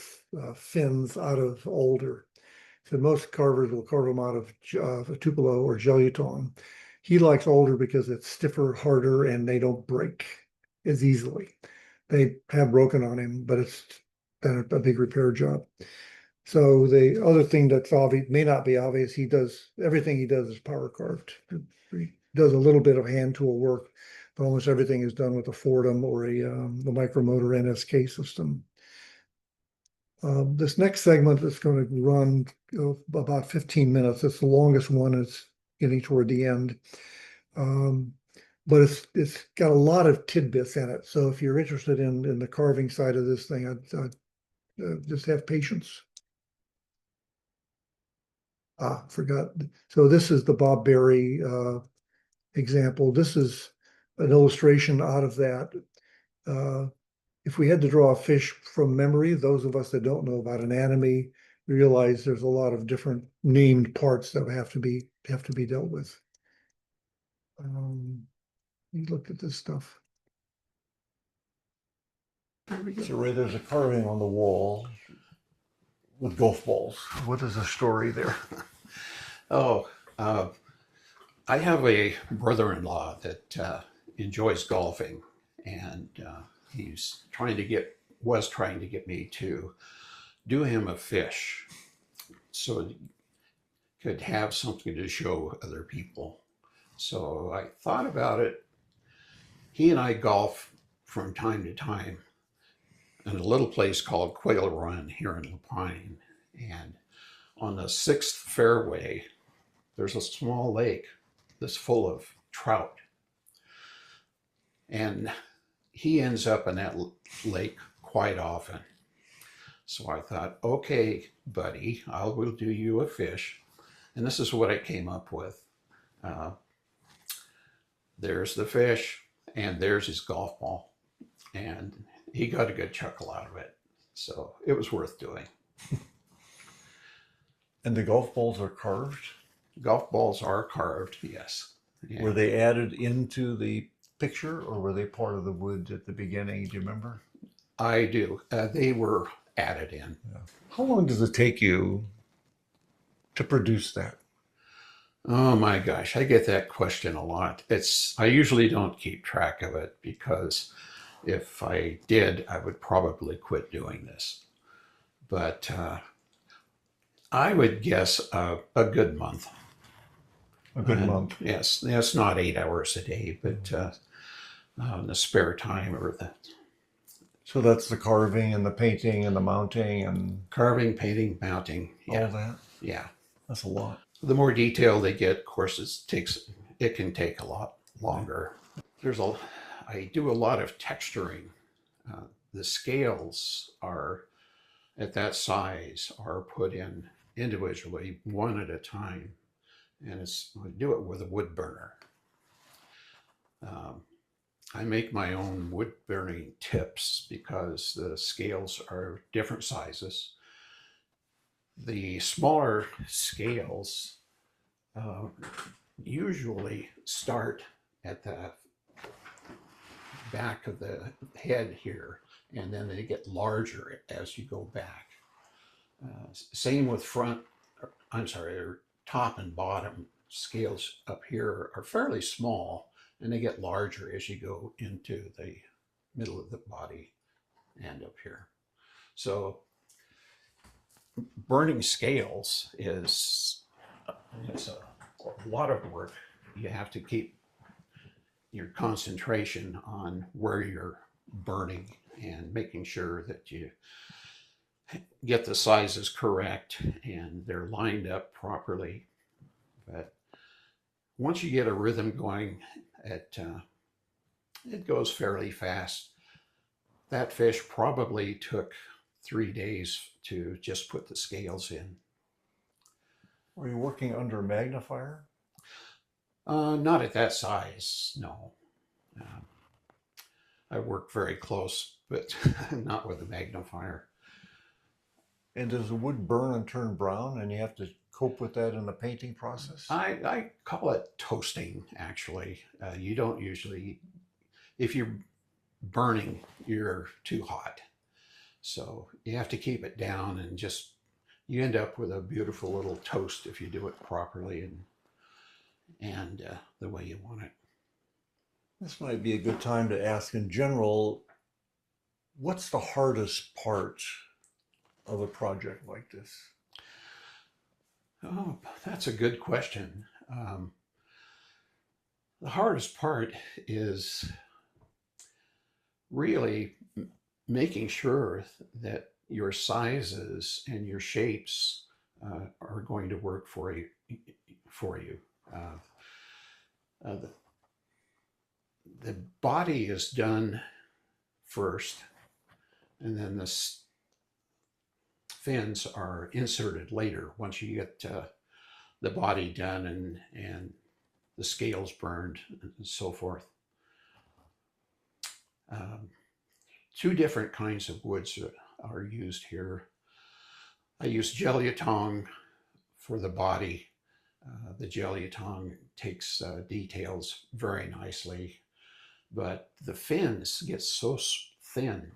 fins out of alder. So most carvers will carve them out of a Tupelo or Geluton. He likes alder because it's stiffer, harder, and they don't break as easily. They have broken on him, but it's been a big repair job. So the other thing that's obvious, may not be obvious, everything he does is power carved. He does a little bit of hand tool work, but almost everything is done with a Fordham or the Micromotor NSK system. This next segment is going to run about 15 minutes. It's the longest one. It's getting toward the end. But it's got a lot of tidbits in it. So if you're interested in the carving side of this thing, I'd just have patience. Forgot. So this is the Bob Berry example. This is an illustration out of that. If we had to draw a fish from memory, those of us that don't know about anatomy realize there's a lot of different named parts that have to be dealt with. You look at this stuff. There we go. So Ray, there's a carving on the wall with golf balls. What is the story there? I have a brother-in-law that enjoys golfing, and was trying to get me to do him a fish so he could have something to show other people. So I thought about it. He and I golf from time to time in a little place called Quail Run here in Lapine. And on the 6th fairway, there's a small lake that's full of trout. And he ends up in that lake quite often. So I thought, okay, buddy, I will do you a fish. And this is what I came up with. There's the fish, and there's his golf ball. And he got a good chuckle out of it. So it was worth doing. And the golf balls are carved? Golf balls are carved, yes. Yeah. Were they added into the picture, or were they part of the wood at the beginning? Do you remember? I do. They were added in. Yeah. How long does it take you to produce that? Oh my gosh, I get that question a lot. I usually don't keep track of it because if I did, I would probably quit doing this. But I would guess a good month. A good month. Yes, that's not 8 hours a day, but the spare time or the So that's the carving and the painting and the mounting and carving, painting, mounting. all Yeah, that. yeah. That's a lot. The more detail they get, of course, it can take a lot longer. I do a lot of texturing. The scales are at that size are put in individually, one at a time, and I do it with a wood burner. I make my own wood burning tips because the scales are different sizes. The smaller scales usually start at the back of the head here, and then they get larger as you go back. Same with top and bottom scales up here are fairly small, and they get larger as you go into the middle of the body and up here. So burning scales is it's a lot of work. You have to keep your concentration on where you're burning and making sure that you get the sizes correct and they're lined up properly. But once you get a rhythm going, it goes fairly fast. That fish probably took 3 days to just put the scales in. Were you working under a magnifier? Not at that size, no. I work very close, but not with a magnifier. And does the wood burn and turn brown and you have to cope with that in the painting process? I call it toasting, actually. You don't usually, if you're burning, you're too hot. So you have to keep it down and you end up with a beautiful little toast if you do it properly and the way you want it. This might be a good time to ask in general, what's the hardest part of a project like this? Oh, that's a good question. The hardest part is really making sure that your sizes and your shapes are going to work for you. The body is done first, and then the fins are inserted later once you get the body done and the scales burned and so forth. Two different kinds of woods are used here. I use gelliotong for the body. The gelliotong takes details very nicely, but the fins get so thin.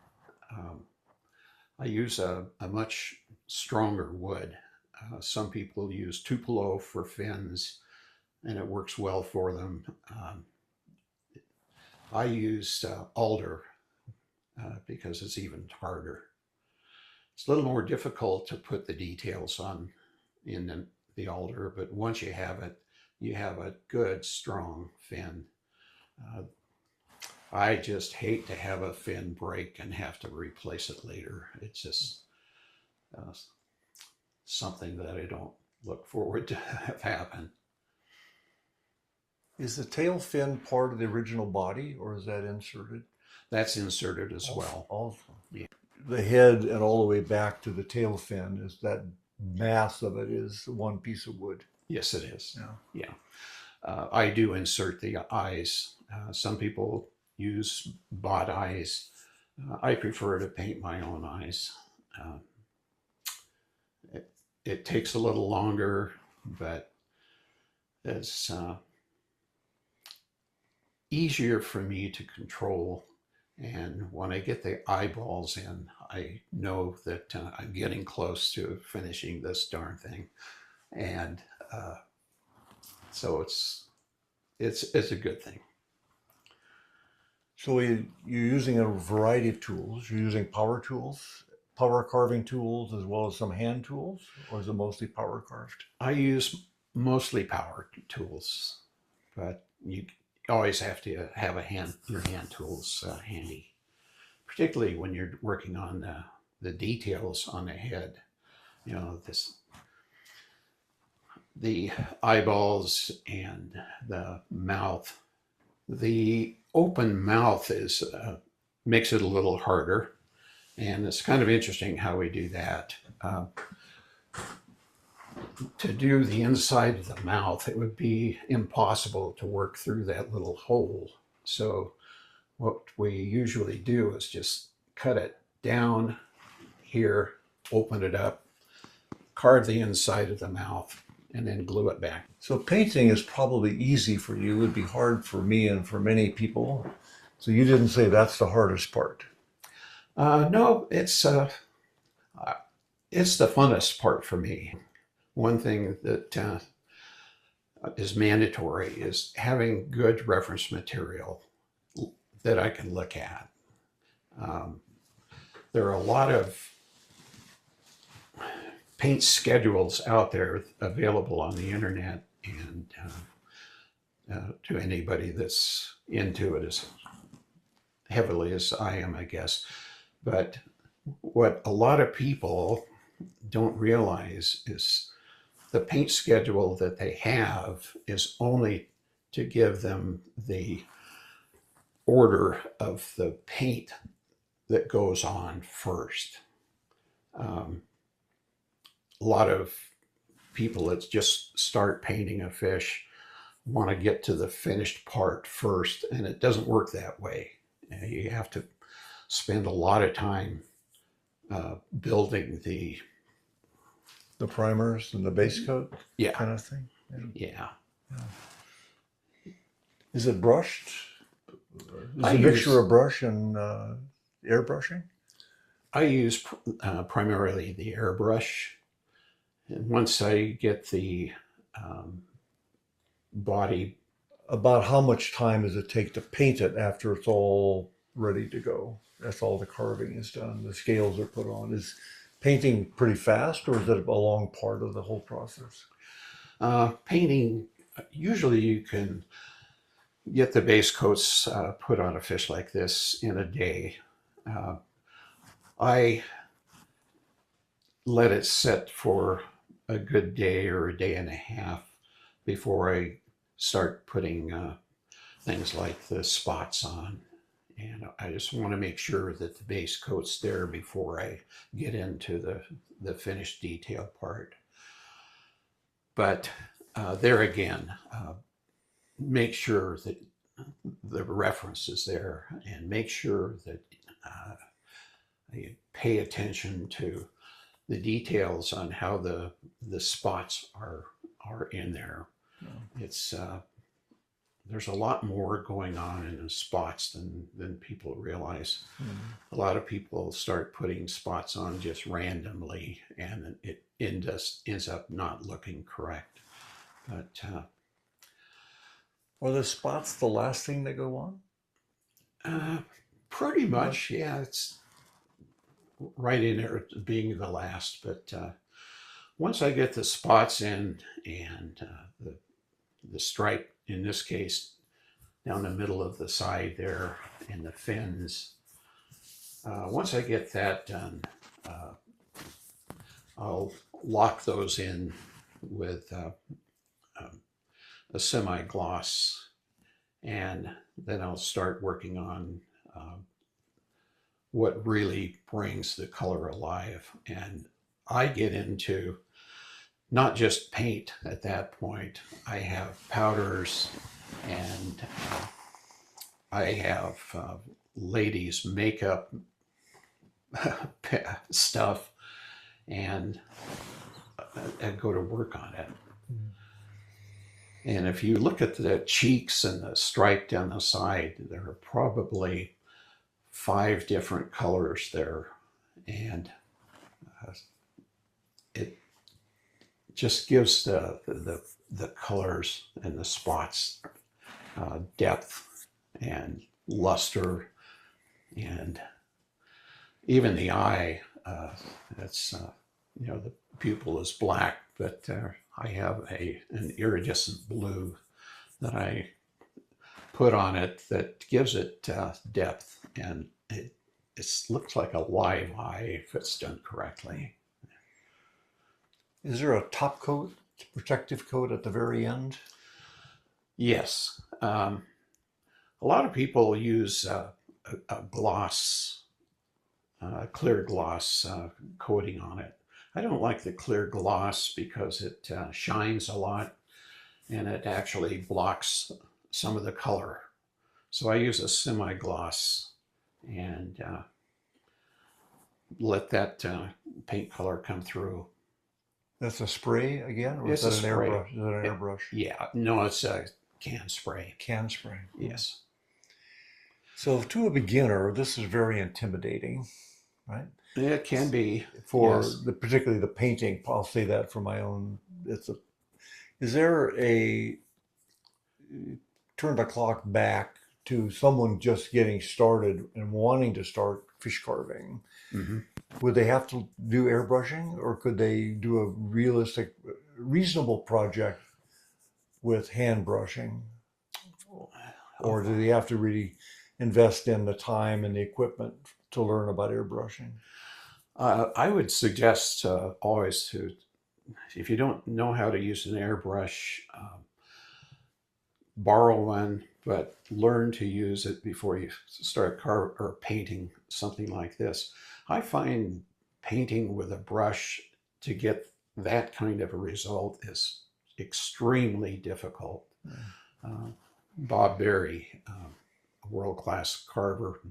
I use a much stronger wood. Some people use Tupelo for fins, and it works well for them. I use alder because it's even harder. It's a little more difficult to put the details on in the alder, but once you have it, you have a good, strong fin. I just hate to have a fin break and have to replace it later. It's just something that I don't look forward to have happen. Is the tail fin part of the original body, or is that inserted? That's inserted as well. Also. Yeah. The head and all the way back to the tail fin, is that mass of it is one piece of wood? Yes, it is. Yeah. Yeah. I do insert the eyes. Some people use bought eyes. I prefer to paint my own eyes. It takes a little longer, but it's easier for me to control. And when I get the eyeballs in, I know that I'm getting close to finishing this darn thing. And So it's a good thing. So you're using a variety of tools. You're using power tools, power carving tools, as well as some hand tools, or is it mostly power carved? I use mostly power tools, but you always have to have your hand tools handy, particularly when you're working on the details on the head. You know, the eyeballs and the mouth. The open mouth makes it a little harder, and it's kind of interesting how we do that. To do the inside of the mouth, it would be impossible to work through that little hole. So what we usually do is just cut it down here, open it up, carve the inside of the mouth, and then glue it back. So painting is probably easy for you. It would be hard for me and for many people. So you didn't say that's the hardest part. No, it's the funnest part for me. One thing that is mandatory is having good reference material that I can look at. There are a lot of paint schedules out there available on the internet, and to anybody that's into it as heavily as I am, I guess. But what a lot of people don't realize is the paint schedule that they have is only to give them the order of the paint that goes on first. A lot of people that just start painting a fish want to get to the finished part first, and it doesn't work that way. You have to spend a lot of time building the primers and the base coat, yeah kind of thing. yeah. Is it brushed? Is I it a mixture use- of brush and airbrushing? I use primarily the airbrush, and once I get the body, About how much time does it take to paint it after it's all ready to go? That's all the carving is done. The scales are put on. Is painting pretty fast, or is it a long part of the whole process? painting, usually you can get the base coats put on a fish like this in a day. I let it sit for a good day or a day and a half before I start putting things like the spots on. And I just want to make sure that the base coat's there before I get into the finished detail part. But there again, make sure that the reference is there, and make sure that you pay attention to the details on how the spots are in there. It's there's a lot more going on in the spots than people realize. A lot of people start putting spots on just randomly, and it ends up not looking correct. But Are the spots the last thing that go on? pretty much, yeah, it's right in there being the last. But once I get the spots in, and the stripe, in this case, down the middle of the side there, and the fins, once I get that done, I'll lock those in with a semi-gloss, and then I'll start working on what really brings the color alive. And I get into not just paint at that point. I have powders, and I have ladies' makeup stuff, and I go to work on it. And if you look at the cheeks and the stripe down the side, there are probably 5 different colors there. And it just gives the the colors and the spots, depth and luster, and even the eye. It's the pupil is black, but I have an iridescent blue that I put on it that gives it depth, and it looks like a live eye if it's done correctly. Is there a top coat, protective coat at the very end? Yes. A lot of people use a gloss, clear gloss coating on it. I don't like the clear gloss because it shines a lot and it actually blocks some of the color. So I use a semi-gloss and let that paint color come through. That's a spray again, or It's is a that an spray. airbrush? Is that an airbrush? Yeah, no, it's a can spray. Can spray. Yes. So to a beginner, this is very intimidating, right? It can be. For Yes. particularly the painting. I'll say that for my own. Is there a turn the clock back to someone just getting started and wanting to start fish carving? Mhm. Would they have to do airbrushing, or could they do a reasonable project with hand brushing? Or do they have to really invest in the time and the equipment to learn about airbrushing? I would suggest always to, if you don't know how to use an airbrush, borrow one, but learn to use it before you start or painting something like this. I find painting with a brush to get that kind of a result is extremely difficult. Uh, Bob Berry, a world-class carver,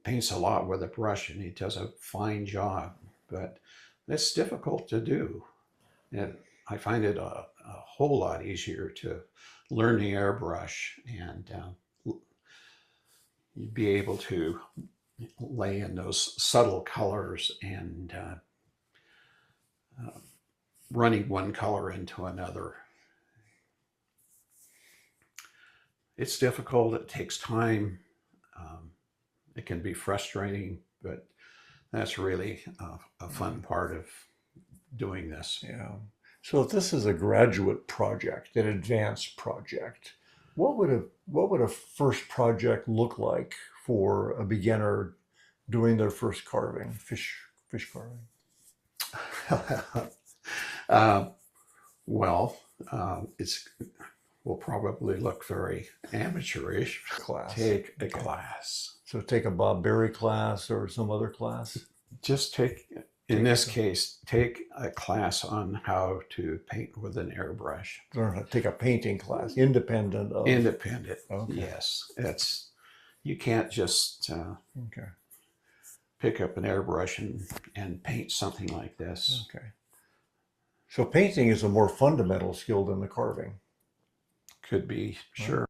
paints a lot with a brush and he does a fine job, but it's difficult to do. And I find it a whole lot easier to learn the airbrush and you'd be able to lay in those subtle colors and running one color into another. It's difficult, it takes time, it can be frustrating, but that's really a fun part of doing this. Yeah. So if this is a graduate project, an advanced project, what would a first project look like for a beginner doing their first carving, fish carving? uh, well, it's will probably look very amateurish. Class. Take a class. So take a Bob Berry class or some other class. Just take, in this case, take a class on how to paint with an airbrush. Learn how to take a painting class, independent of. Independent. Okay. Yes, you can't just Okay. pick up an airbrush and paint something like this. Okay. So painting is a more fundamental skill than the carving. Could be, sure.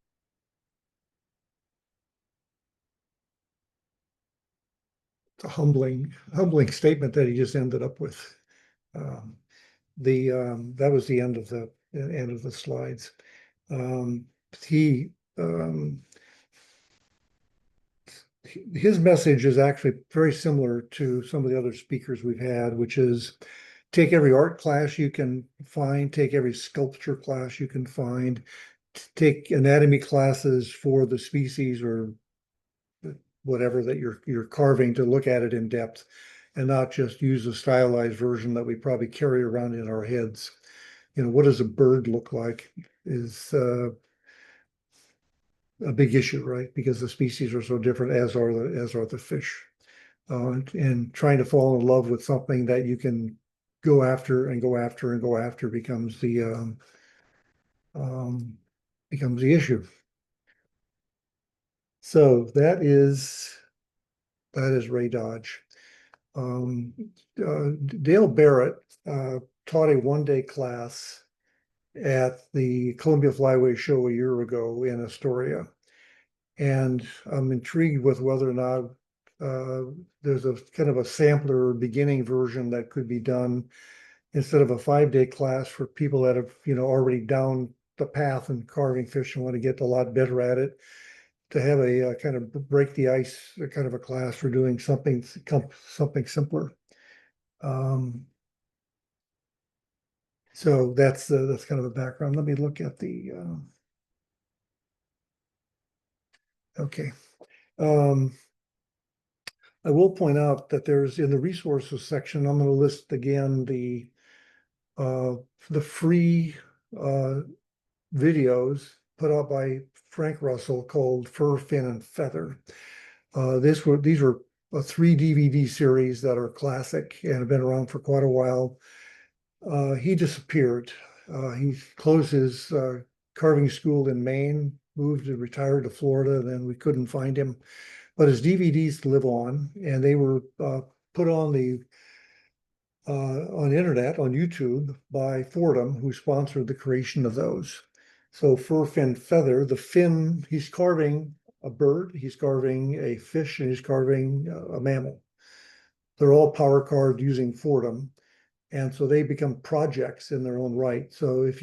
It's a humbling statement that he just ended up with. Um, that was the end of the slides. He his message is actually very similar to some of the other speakers we've had, which is take every art class you can find, take every sculpture class you can find, take anatomy classes for the species or whatever that you're carving to look at it in depth, and not just use a stylized version that we probably carry around in our heads. What does a bird look like is a big issue, right? Because the species are so different, as are the fish. And trying to fall in love with something that you can go after and go after and go after becomes the issue. So that is Ray Dodge. Dale Barrett taught a one-day class at the Columbia Flyway Show a year ago in Astoria. And I'm intrigued with whether or not there's a kind of a sampler beginning version that could be done instead of a 5-day class for people that have, already down the path and carving fish and want to get a lot better at it, to have a kind of break the ice kind of a class for doing something simpler. So that's kind of the background. Let me look at the okay. I will point out that there's in the resources section, I'm going to list again the free videos put out by Frank Russell called Fur, Fin, and Feather. These were a 3 DVD series that are classic and have been around for quite a while. He disappeared. He closed his carving school in Maine, moved and retired to Florida, and then we couldn't find him. But his DVDs live on, and they were put on on internet, on YouTube, by Fordham, who sponsored the creation of those. So Fur, Fin, Feather, the fin, he's carving a bird, he's carving a fish, and he's carving a mammal. They're all power carved using Fordham. And so they become projects in their own right. So if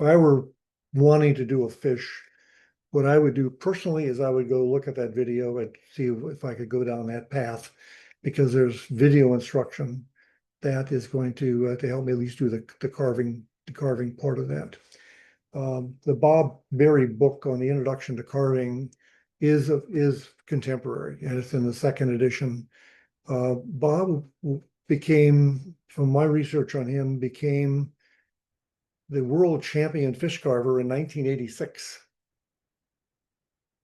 I were wanting to do a fish, what I would do personally is I would go look at that video and see if I could go down that path, because there's video instruction that is going to help me at least do the carving part of that. The Bob Berry book on the introduction to carving is contemporary, and it's in the second edition. Bob became, from my research on him, became the world champion fish carver in 1986.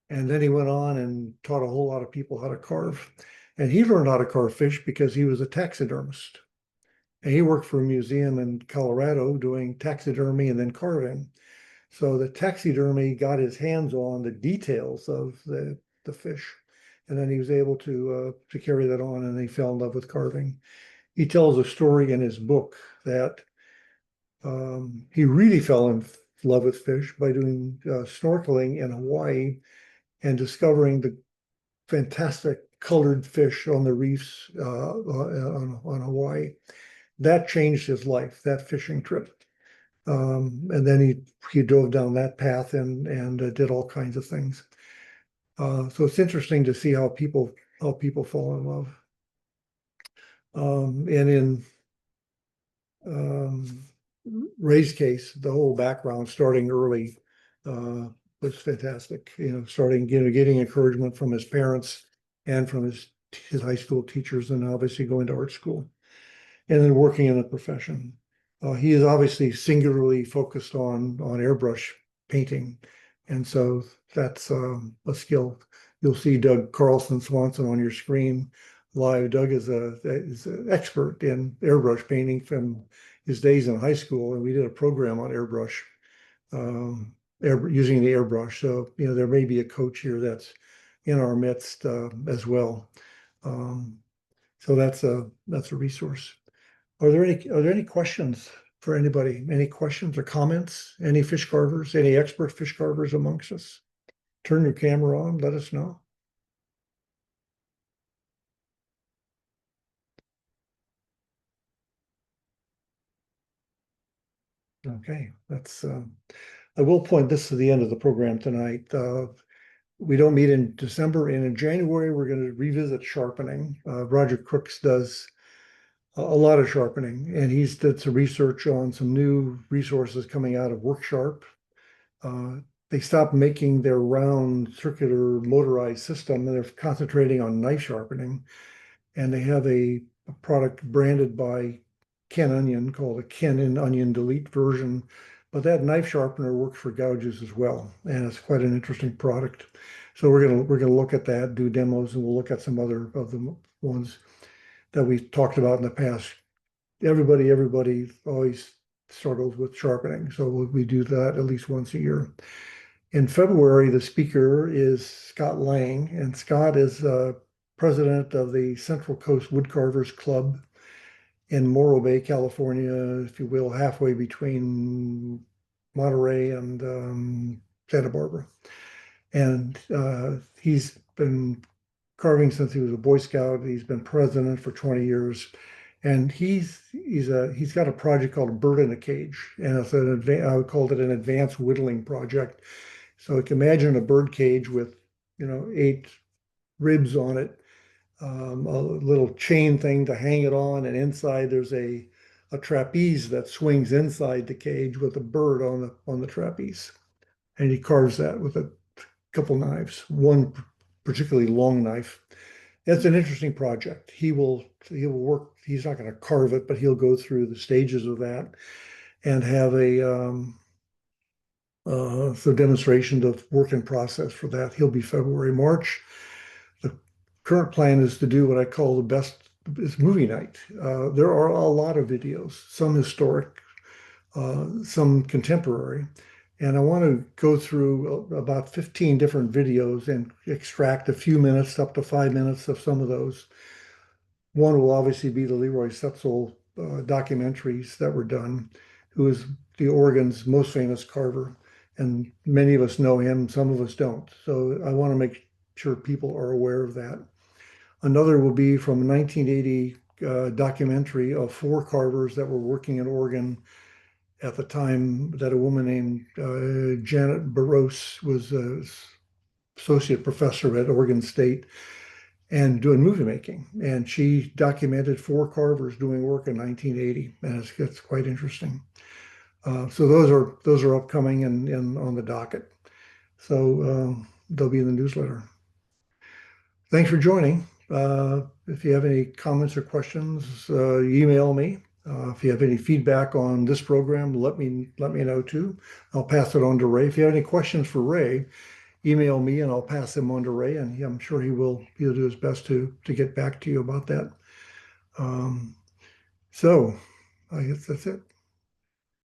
And then he went on and taught a whole lot of people how to carve. And he learned how to carve fish because he was a taxidermist. And he worked for a museum in Colorado doing taxidermy and then carving. So the taxidermy got his hands on the details of the fish. And then he was able to carry that on, and he fell in love with carving. He tells a story in his book that he really fell in love with fish by doing snorkeling in Hawaii and discovering the fantastic colored fish on the reefs on Hawaii. That changed his life, that fishing trip. And then he drove down that path and did all kinds of things. So it's interesting to see how people fall in love. And in Ray's case, the whole background starting early was fantastic. Getting encouragement from his parents and from his high school teachers, and obviously going to art school, and then working in the profession. He is obviously singularly focused on airbrush painting, and so that's a skill. You'll see Doug Carlson Swanson on your screen live. Doug is an expert in airbrush painting from his days in high school, and we did a program on airbrush, using the airbrush. So there may be a coach here that's in our midst as well. So that's a resource. Are there any questions for anybody? Any questions or comments? Any fish carvers? Any expert fish carvers amongst us? Turn your camera on. Let us know. Okay, that's. I will point this to the end of the program tonight. We don't meet in December, and in January we're going to revisit sharpening. Roger Crooks does a lot of sharpening, and he's did some research on some new resources coming out of WorkSharp. They stopped making their round circular motorized system, and they're concentrating on knife sharpening. And they have a product branded by Ken Onion called a Ken and Onion Delete version. But that knife sharpener works for gouges as well, and it's quite an interesting product. So we're gonna look at that, do demos, and we'll look at some other of the ones that we've talked about in the past. Everybody always struggles with sharpening, so we do that at least once a year. In February, the speaker is Scott Lang, and Scott is president of the Central Coast Woodcarvers Club in Morro Bay, California, if you will, halfway between Monterey and Santa Barbara. And he's been carving since he was a Boy Scout. He's been president for 20 years. And he's got a project called a bird in a cage, and it's I would call it an advanced whittling project. So you can imagine a bird cage with, 8 ribs on it, a little chain thing to hang it on, and inside there's a trapeze that swings inside the cage with a bird on the trapeze. And he carves that with a couple knives, one particularly long knife. It's an interesting project. He will work. He's not going to carve it, but he'll go through the stages of that and have some demonstrations of work in process for that. He'll be February, March. The current plan is to do what I call the best is movie night. There are a lot of videos, some historic, some contemporary, and I want to go through about 15 different videos and extract a few minutes, up to 5 minutes of some of those. One will obviously be the Leroy Setzel documentaries that were done, who is the Oregon's most famous carver. And many of us know him, some of us don't. So I want to make sure people are aware of that. Another will be from a 1980 documentary of 4 carvers that were working in Oregon at the time that a woman named Janet Barros was an associate professor at Oregon State and doing movie making. And she documented 4 carvers doing work in 1980, and it's quite interesting. So those are upcoming and on the docket. So they'll be in the newsletter. Thanks for joining. If you have any comments or questions, email me. If you have any feedback on this program, let me know too. I'll pass it on to Ray. If you have any questions for Ray, email me and I'll pass them on to Ray, and I'm sure he'll do his best to get back to you about that. So I guess that's it.